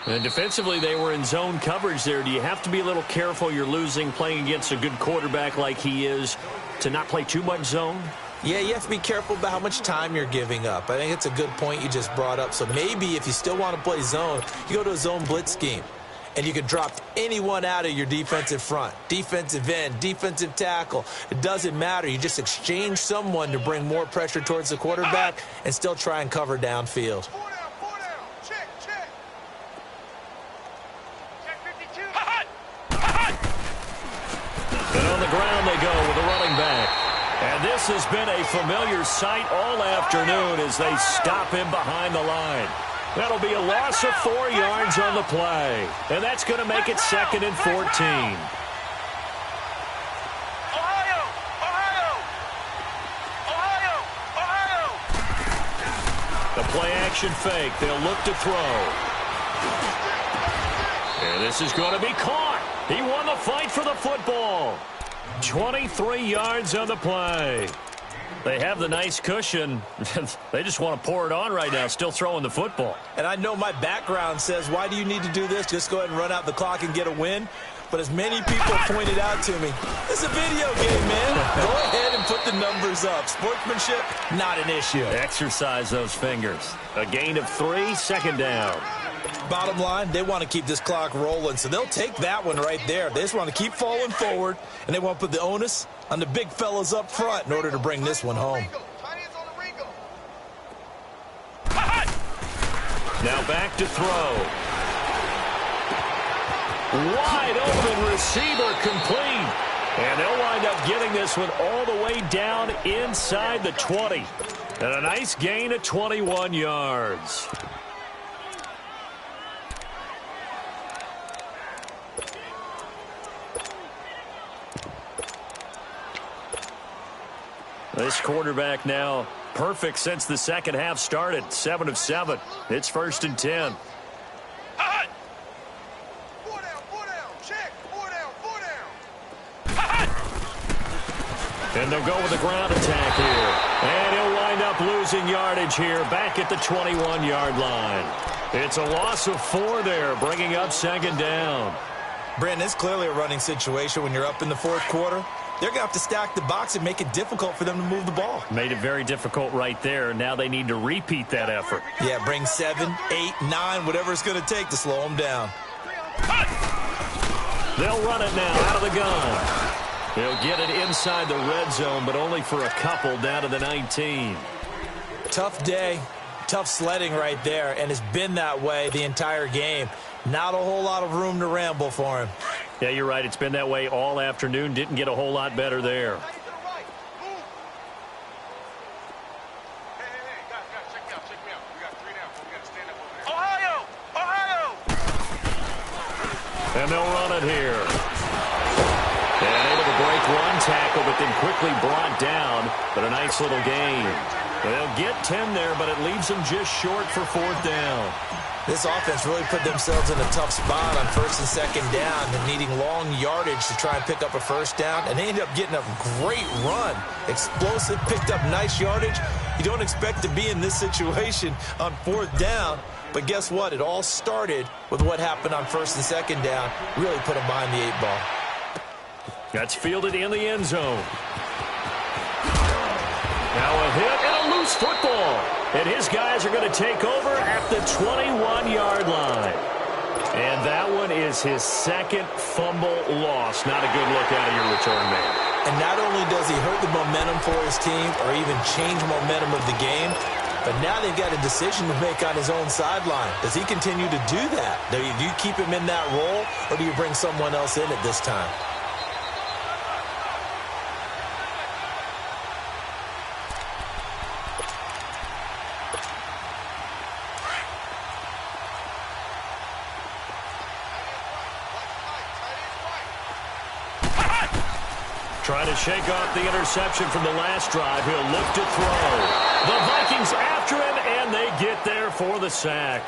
And defensively, they were in zone coverage there. Do you have to be a little careful you're losing playing against a good quarterback like he is to not play too much zone? Yeah, you have to be careful about how much time you're giving up. I think it's a good point you just brought up. So maybe if you still want to play zone, you go to a zone blitz scheme. And you can drop anyone out of your defensive front. Defensive end, defensive tackle. It doesn't matter. You just exchange someone to bring more pressure towards the quarterback and still try and cover downfield. Four down. Check. Check 52. And on the ground they go with the running back. And this has been a familiar sight all afternoon as they stop him behind the line. That'll be a loss of 4 yards on the play. And that's going to make it 2nd and 14. Ohio! The play action fake. They'll look to throw. And this is going to be caught. He won the fight for the football. 23 yards on the play. They have the nice cushion. They just want to pour it on right now, still throwing the football. And I know my background says, why do you need to do this? Just go ahead and run out the clock and get a win. But as many people pointed out to me, it's a video game, man. Go ahead and put the numbers up. Sportsmanship, not an issue. Exercise those fingers. A gain of 3, second down. Bottom line, they want to keep this clock rolling, so they'll take that one right there. They just want to keep falling forward, and they want to put the onus on the big fellas up front in order to bring this one home. Now back to throw. Wide open receiver complete. And they'll wind up getting this one all the way down inside the 20. And a nice gain of 21 yards. This quarterback now perfect since the second half started. 7 of 7. It's 1st and 10. Four down. Check. Four down. And they'll go with the ground attack here. And he'll wind up losing yardage here back at the 21-yard line. It's a loss of 4 there, bringing up 2nd down. Brandon, it's clearly a running situation when you're up in the 4th quarter. they're going to have to stack the box and make it difficult for them to move the ball. Made it very difficult right there. Now they need to repeat that effort. Yeah, bring 7, 8, 9, whatever it's going to take to slow them down. They'll run it now out of the gun. They'll get it inside the red zone, but only for a couple down to the 19. Tough day, tough sledding right there, and it's been that way the entire game. Not a whole lot of room to ramble for him. Yeah, you're right. It's been that way all afternoon. Didn't get a whole lot better there. And they'll run it here. And able to break one tackle, but then quickly brought down. But a nice little gain. They'll get 10 there, but it leaves them just short for 4th down. This offense really put themselves in a tough spot on 1st and 2nd down and needing long yardage to try and pick up a 1st down. And they ended up getting a great run. Explosive, picked up nice yardage. You don't expect to be in this situation on 4th down. But guess what? It all started with what happened on 1st and 2nd down. Really put them behind the 8 ball. That's fielded in the end zone. Now a hit and a loose football. And his guys are going to take over at the 21-yard line. And that one is his 2nd fumble loss. Not a good look out of your return man. And not only does he hurt the momentum for his team or even change momentum of the game, but now they've got a decision to make on his own sideline. Does he continue to do that? Do you keep him in that role, or do you bring someone else in at this time? Trying to shake off the interception from the last drive. He'll look to throw. The Vikings after him, and they get there for the sack.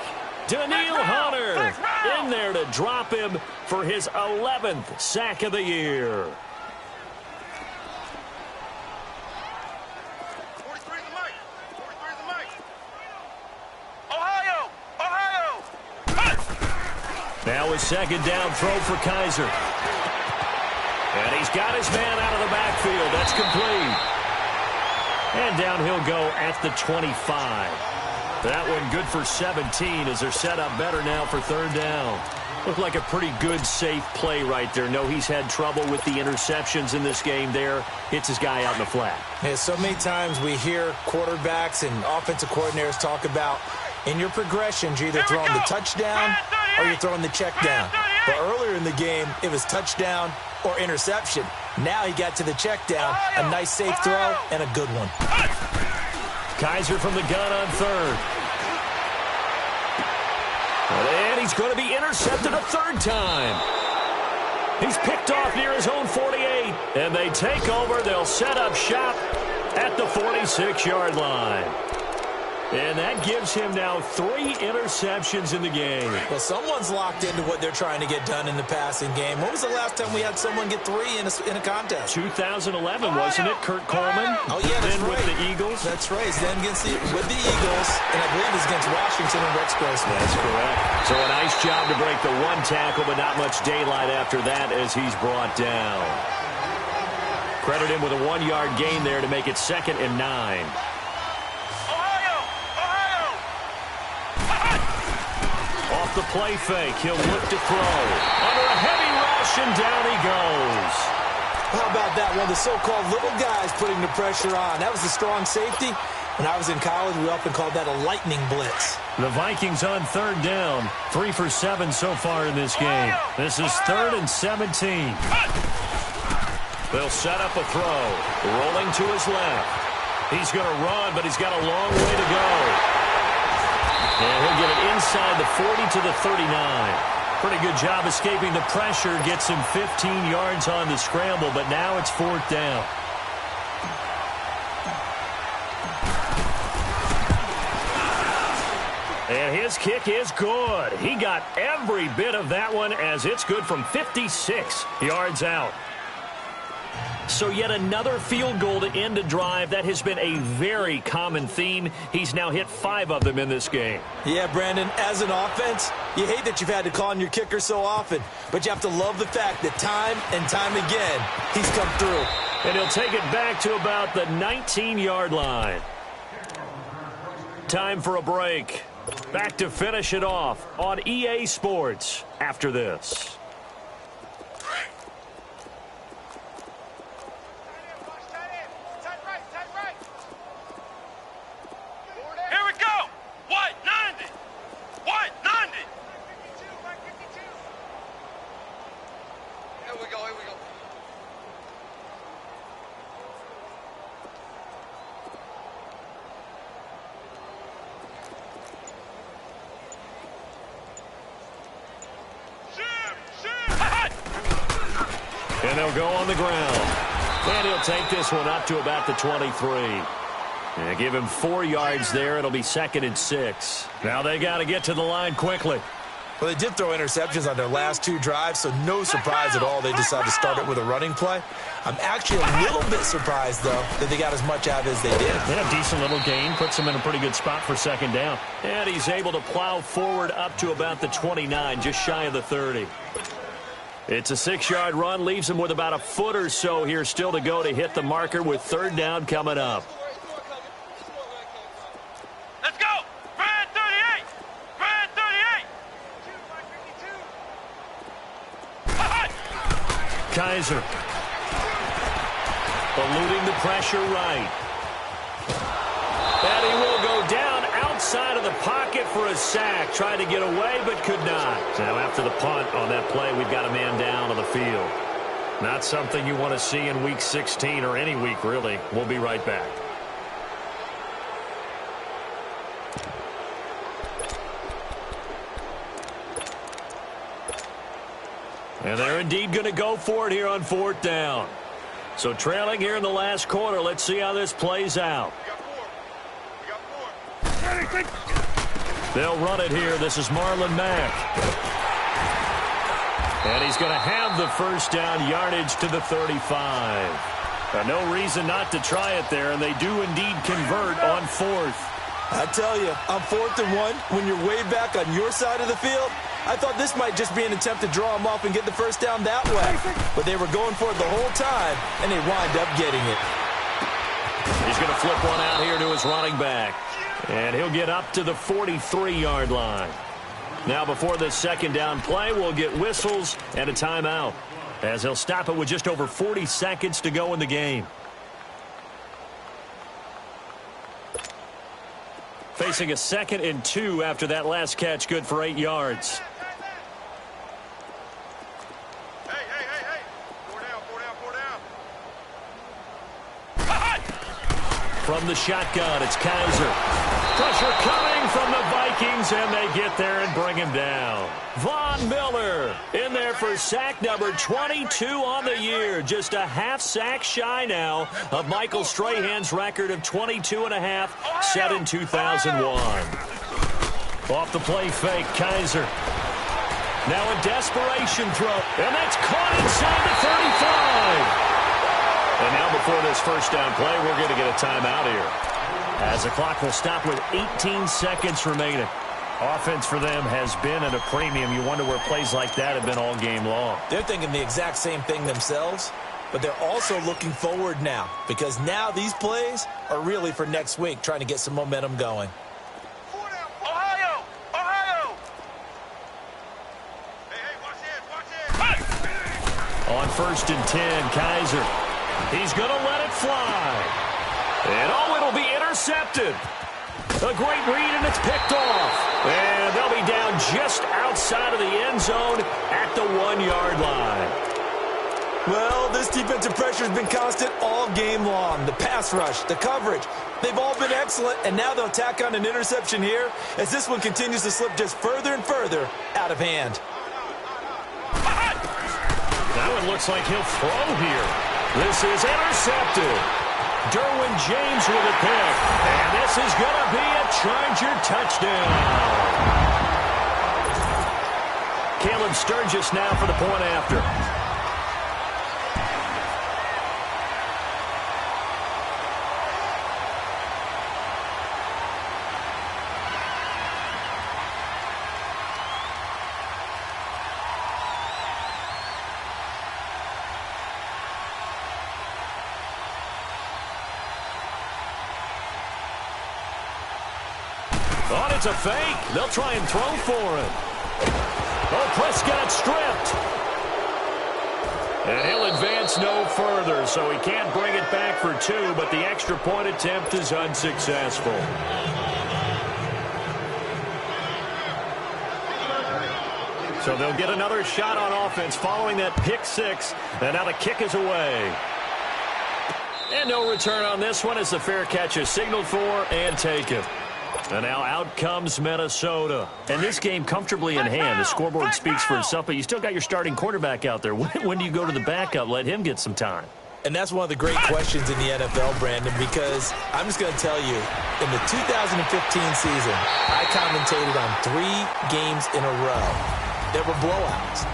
Daniil Hunter in there to drop him for his 11th sack of the year. Now a 2nd down throw for Kaiser. And he's got his man out of the backfield. That's complete. And down he'll go at the 25. That one good for 17 as they're set up better now for 3rd down. Looked like a pretty good, safe play right there. No, he's had trouble with the interceptions in this game there. Hits his guy out in the flat. Yeah, so many times we hear quarterbacks and offensive coordinators talk about in your progressions, you're either throwing the touchdown or you're throwing the check down. But earlier in the game, it was touchdown or interception. Now he got to the check down, a nice safe throw, and a good one. Kaiser from the gun on 3rd. And he's going to be intercepted a 3rd time. He's picked off near his own 48. And they take over. They'll set up shop at the 46-yard line. And that gives him now 3 interceptions in the game. Well, someone's locked into what they're trying to get done in the passing game. When was the last time we had someone get 3 in a contest? 2011, wasn't it? Kurt Coleman. Oh, yeah, that's then right. with the Eagles. That's right. Then with the Eagles, and I believe it's against Washington and Rex Grossman. That's correct. So a nice job to break the 1 tackle, but not much daylight after that as he's brought down. Credit him with a 1-yard gain there to make it 2nd and 9. Off the play fake, he'll look to throw. Under a heavy rush, and down he goes. How about that? One of the so-called little guys putting the pressure on. That was a strong safety. When I was in college, we often called that a lightning blitz. The Vikings on 3rd down. 3 for 7 so far in this game. This is 3rd and 17. They'll set up a throw. Rolling to his left. He's going to run, but he's got a long way to go. And he'll get it inside the 40 to the 39. Pretty good job escaping the pressure. Gets him 15 yards on the scramble, but now it's 4th down. And his kick is good. He got every bit of that one as it's good from 56 yards out. So yet another field goal to end a drive. That has been a very common theme. He's now hit 5 of them in this game. Yeah, Brandon, as an offense, you hate that you've had to call on your kicker so often, but you have to love the fact that time and time again, he's come through. And he'll take it back to about the 19-yard line. Time for a break. Back to finish it off on EA Sports after this. And they'll go on the ground. And he'll take this one up to about the 23. And give him 4 yards there. It'll be 2nd and 6. Now they got to get to the line quickly. Well, they did throw interceptions on their last 2 drives, so no surprise at all they decided to start it with a running play. I'm actually a little bit surprised, though, that they got as much out of it as they did. Yeah, decent little gain. Puts him in a pretty good spot for 2nd down. And he's able to plow forward up to about the 29, just shy of the 30. It's a 6-yard run, leaves him with about a foot or so here still to go to hit the marker with 3rd down coming up. Let's go! Brad 38! Brad 38! Kaiser. Eluding the pressure right. And he will go down outside of the pocket for a sack. Tried to get away, but could not. Now, after the punt on that play, we've got a man down on the field. Not something you want to see in Week 16 or any week, really. We'll be right back. And they're indeed going to go for it here on 4th down. So trailing here in the last quarter. Let's see how this plays out. They'll run it here. This is Marlon Mack. And he's going to have the 1st down, yardage to the 35. No reason not to try it there, and they do indeed convert on 4th. I tell you, on 4th and 1, when you're way back on your side of the field, I thought this might just be an attempt to draw him off and get the 1st down that way. But they were going for it the whole time, and they wind up getting it. He's going to flip one out here to his running back. And he'll get up to the 43-yard line. Now, before this 2nd down play, we'll get whistles and a timeout, as he'll stop it with just over 40 seconds to go in the game. Facing a 2nd and 2 after that last catch, good for 8 yards. Hey. 4 down. From the shotgun, it's Kaiser. Pressure coming from the Vikings, and they get there and bring him down. Von Miller in there for sack number 22 on the year. Just a half sack shy now of Michael Strahan's record of 22.5 set in 2001. Off the play fake, Kaiser. Now a desperation throw, and that's caught inside the 35. And now before this 1st down play, we're going to get a timeout here, as the clock will stop with 18 seconds remaining. Offense for them has been at a premium. You wonder where plays like that have been all game long. They're thinking the exact same thing themselves, but they're also looking forward now, because now these plays are really for next week, trying to get some momentum going. Ohio! Hey, watch it! On 1st and 10, Kaiser. He's going to let it fly. And it'll be intercepted. A great read, and it's picked off. And they'll be down just outside of the end zone at the 1-yard line. Well, this defensive pressure has been constant all game long. The pass rush, the coverage, they've all been excellent, and now they'll tack on an interception here as this one continues to slip just further and further out of hand. Now it looks like he'll throw here. This is intercepted. Derwin James with a pick. And this is going to be a Charger touchdown. Caleb Sturgis now for the point after. Oh, it's a fake. They'll try and throw for it. Oh, Prescott stripped. And he'll advance no further, so he can't bring it back for 2, but the extra point attempt is unsuccessful. So they'll get another shot on offense following that pick 6, and now the kick is away. And no return on this one as the fair catch is signaled for and taken. And now out comes Minnesota. And this game comfortably in hand. The scoreboard speaks for itself, but you still got your starting quarterback out there. When do you go to the backup? Let him get some time. And that's one of the great questions in the NFL, Brandon, because I'm just going to tell you, in the 2015 season, I commentated on 3 games in a row. There were blowouts.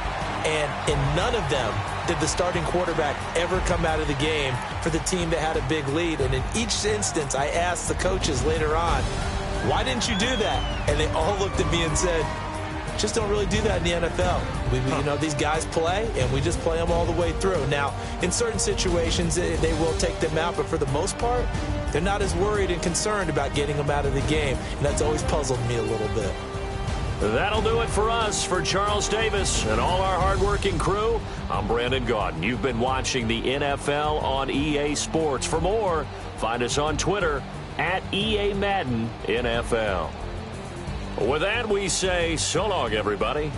And in none of them did the starting quarterback ever come out of the game for the team that had a big lead. And in each instance, I asked the coaches later on, why didn't you do that? And they all looked at me and said, just don't really do that in the NFL. You know, these guys play, and we just play them all the way through. Now, in certain situations, they will take them out, but for the most part, they're not as worried and concerned about getting them out of the game. And that's always puzzled me a little bit. That'll do it for us. For Charles Davis and all our hardworking crew, I'm Brandon Gaudin. You've been watching the NFL on EA Sports. For more, find us on Twitter at EA Madden NFL. With that, we say so long, everybody.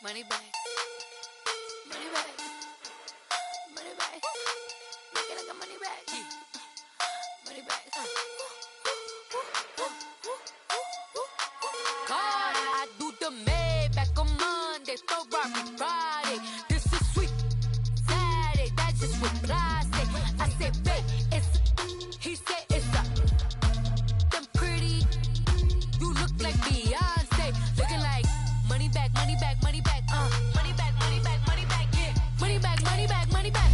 Money bag. Money bag. Money bag. Make it like a money bag. Money bag. God, I do the Maybach on Monday, Ferrari Friday. This is sweet Saturday, that's just what I say. I say, babe, it's, he said it's a, them pretty, you look like Beyonce, looking like money bag, money bag, money bag, money bag, money bag, money bag, yeah, money bag, money bag, money bag,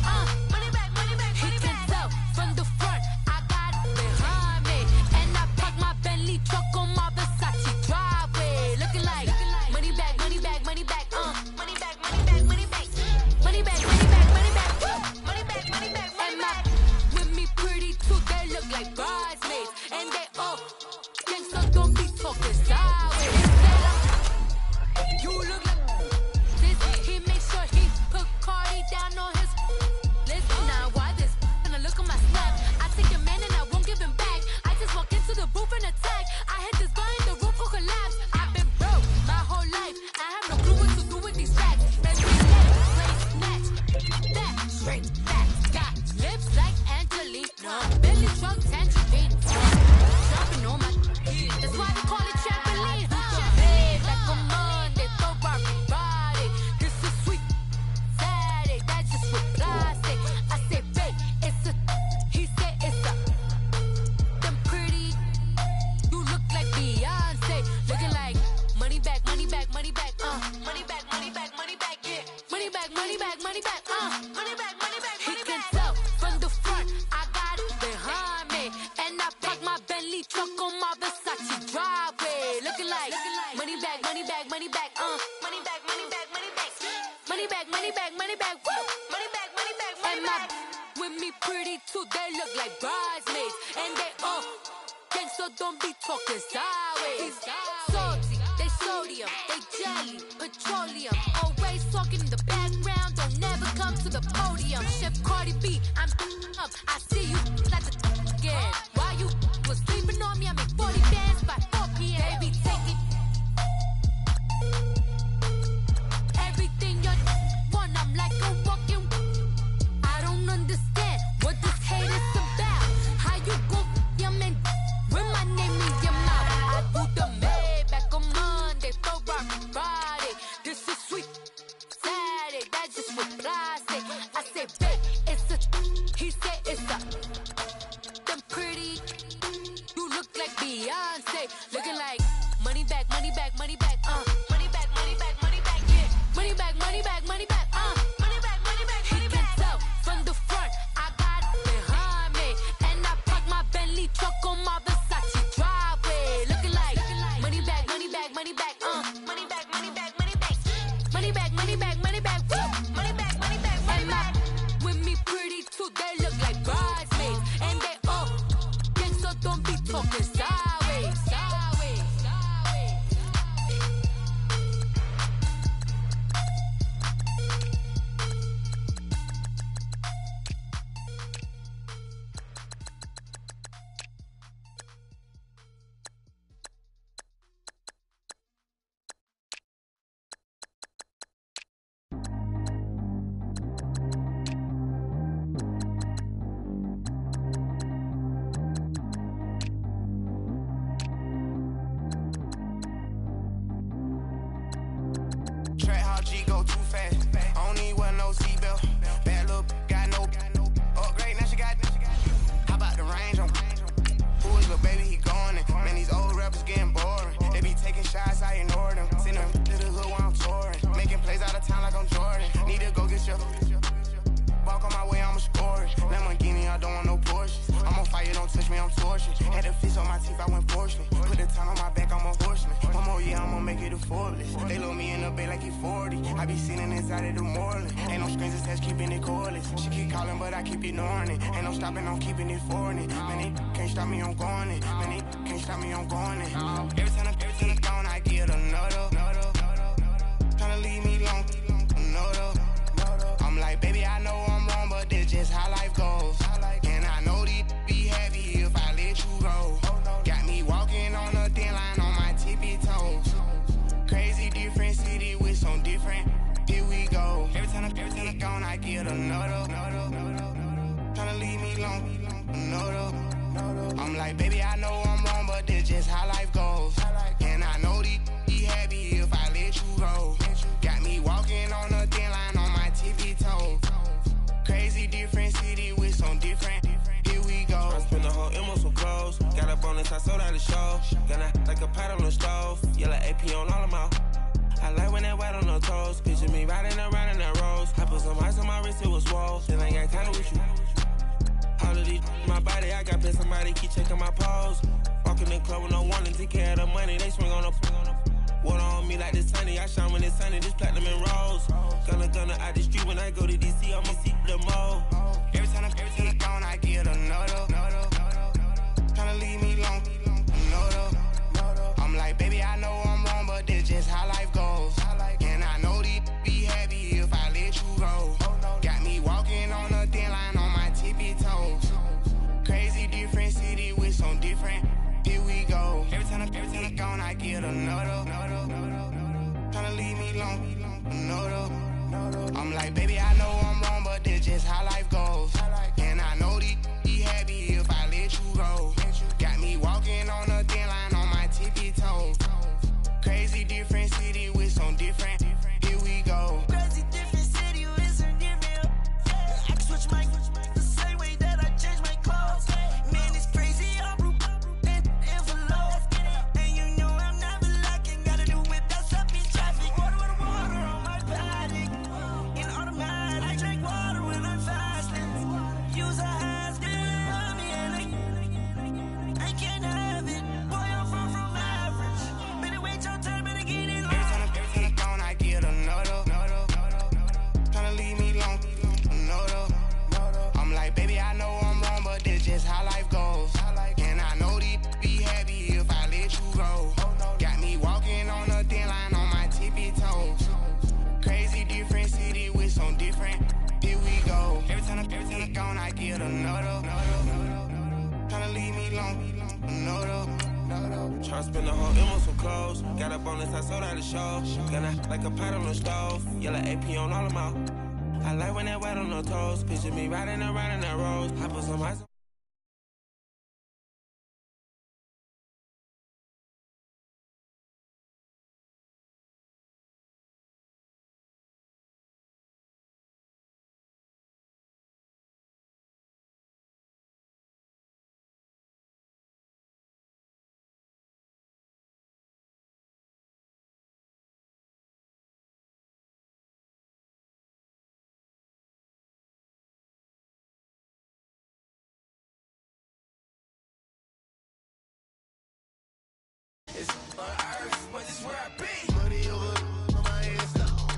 money bag, money bag, he can tell from the front, I got it behind me, and I park my Bentley truck on my Versace driveway, looking like money bag, money bag, money bag, money bag, money bag, money bag, money bag, money bag, money bag, money bag, money bag, money bag, with me pretty too, they look like bridesmaids, and they all gangsta, don't be talking sideways. You look like this. He makes sure he put Cardi down on his list. Now why this? Gonna look on my snap. I take your man and I won't give him back. I just walk into the booth and attack. I hit this guy in the roof will collapse. I've been broke my whole life. I have no clue what to do with these racks. Let's be lit, snatch, that straight back. Got lips like Angelina, Billy truck tangerine. Dropping on my, that's why they call it trampoline. Hey, like a Monday, Ferrari Friday. This is sweet Saturday, that's just what I say. I say, babe, it's a, he said it's a, them pretty, you look like Beyonce, looking like money bag, money bag, money bag, money bag, money bag, money bag, yeah, money bag, money bag, money bag, money bag, money bag, he can tell from the front, I got it behind me, and I park my Bentley truck on my Versace driveway, looking like money bag, money bag, money bag, money bag, money bag, money bag, money bag, money bag, money bag, woo, money bag, money bag, money bag, with me pretty too, they look like bridesmaids, and they all gangsta, don't be talking sideways. Salty, they sodium, they jelly, petroleum. Always talking in the background, don't never come to the podium. Chef Cardi B, I'm up. I see you like the again. While you was sleeping on me, I make 40 bands by 4 p.m. Baby, take it. Everything you want, I'm like a walking. I don't understand what this hate is about. How you go, your man, with my name in your mouth. I do the Maybach on Monday, Ferrari Friday. This is sweet Saturday, that's just what I say. I say, babe, it's a, he said it's a, them pretty, you look like Beyonce, looking like money bag, money bag, money bag, money bag, money bag, money bag, yeah, money bag, money bag, money bag, money bag, money bag, he can tell from the front, I got it behind me, and I park my Bentley truck on my Versace driveway, looking like money bag, money bag, money bag, money bag, money bag, money bag, money bag, money bag, money bag, woo, money bag, money bag, money bag, with me pretty too, they look like bridesmaids, and they all gangsta, don't be talking sideways, sideways, sideways. Track how G go too fast. I don't need wear no seatbelt. Bad little got no upgrade. Now she got. How about the range on? Who is little baby? He going in. Man, these old rappers getting boring. They be taking shots, I ignore them. Send them to the hood while I'm touring. Making plays out of town like I'm Jordan. Need to go get your. Walk on my way, I'ma score it. Lamborghini, I don't want no Porsches. I'm on fire, don't touch me, I'm tortured. Had the fish on my teeth, I went porcelain. Put the time on my back, I'm a horseman. One more year, I'ma make it a Forbes. They load me in the bay like he 40. I be sitting inside of the Moreland. Ain't no screens attached, keeping it cordless. She keep calling, but I keep ignoring it. Ain't no stopping, I'm keeping it foreign it. Man, they can't stop me, I'm going it. Man, they can't stop me, I'm going it. Every time I'm gone, I get another. Tryna leave me long, another. I'm like, baby, I know I'm wrong, but this just how life goes. And I know these be happy if I let you go. Got me walking on a thin line on my tippy toes. Crazy different city with some different like, baby, I know I'm wrong, but this just how life goes. And I know these be happy if I let you go. Got me walking on a thin line on my tippy toes. Crazy different city with some different. Here we go. I spent the whole M on some clothes. Got up on this, I sold out the show. Gonna like a pot on the stove. Yellow AP on all of my. I like when that wet on the toes. Picture me riding around in that rose. I put some ice on my wrist, it was swole. Then I got kinda with you. All of these, my body, I got pissed. Somebody keep checking my pose. Walking in club with no warning, take care of the money. They swing on the. Water on me like this sunny. I shine when it's sunny. This platinum and rose. Gonna out the street when I go to DC. I'ma see the mode. Every time I'm gone, I get another. Tryna leave me alone. I'm like, baby, I know I'm wrong, but this just how life goes. And I know these be happy if I let you go. Got me walking on a thin line on my tippy toes. Crazy different city with some different. Here we go. Every time I'm gone, I get another. Tryna leave me alone. I'm like, baby, I know I'm wrong, but this just how life goes. And I know these be happy if I let you go. Got me walking on a thin line on my tippy toes. Crazy different city with some different. Here we go. Crazy different city with some different. I can switch my the same way that I change my clothes. Man, it's crazy. I'm broke and envelope. And you know I'm never lacking. Gotta do it. That's up in traffic. Water on my paddock. In automatic. I drink water when I'm fasting. Use a hands down me and I can't have it. Boy, I'm far from average. Better wait your turn, better get in line. Every time I'm gone, I get another. Tryna leave me alone. I'm like, baby, I know I'm wrong, but this just how life goes. And I know these be happy if I let you go. Got me walking on a thin line on my tippy toes. Crazy different city with some different. Here we go. Every time I'm gone, I get another. Tryna leave me alone. Tryna spend the whole M on some clothes. Got up on this, I sold out the show. Gonna like a pot on the stove. Yellow AP on all of my. I like when that wet on the toes. Picture me riding around in that rose. I put some ice. It's on earth, but it's where I be. Money over my head stone.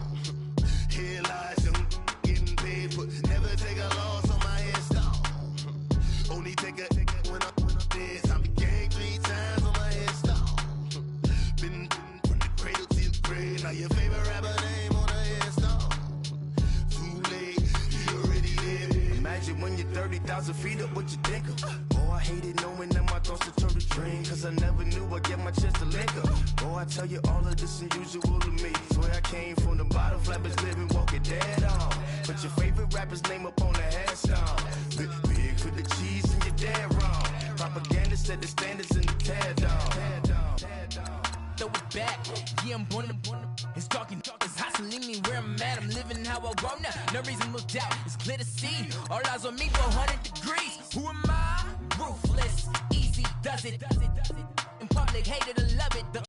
Here lies them getting paid, but never take a loss on my head stone. Only take a when I'm dead. I be gang 3 times on my head stone. Been from the cradle to the grave. Now your favorite rapper name on a headstone. Too late, he already there. Imagine when you're 30,000 feet up, what you think of? Oh, I hated knowing that my thoughts to turn to dream. Cause I never knew I'd get my chance to link up. Oh, I tell you all of this unusual to me. Swear I came from the bottom, flappers living, walking dead on. Put your favorite rapper's name up on the headstone. Big with the cheese and you're dead wrong. Propaganda set the standards in the tear down. Throw it back, yeah, I'm born it's talking, it's hustling me where I'm at. I'm living how I want now. No reason to look down, it's clear to see. All eyes on me, 400 degrees. Who am I? Ruthless, easy, does it. In public, hate it or love it. The